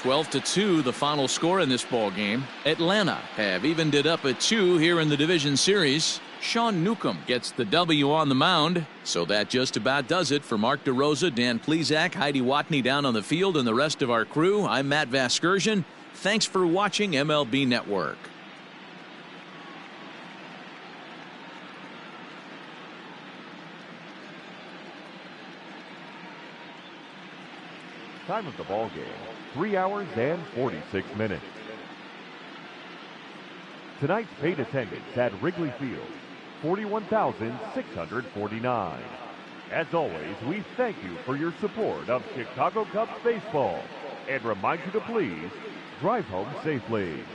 (12-2) the final score in this ball game. Atlanta have evened it up at 2 here in the division series. Sean Newcomb gets the W on the mound. So that just about does it for Mark DeRosa, Dan Plesac, Heidi Watney down on the field, and the rest of our crew. I'm Matt Vasgersian. Thanks for watching MLB Network. Time of the ball game, 3 hours and 46 minutes. Tonight's paid attendance at Wrigley Field, 41,649. As always, we thank you for your support of Chicago Cubs baseball and remind you to please drive home safely.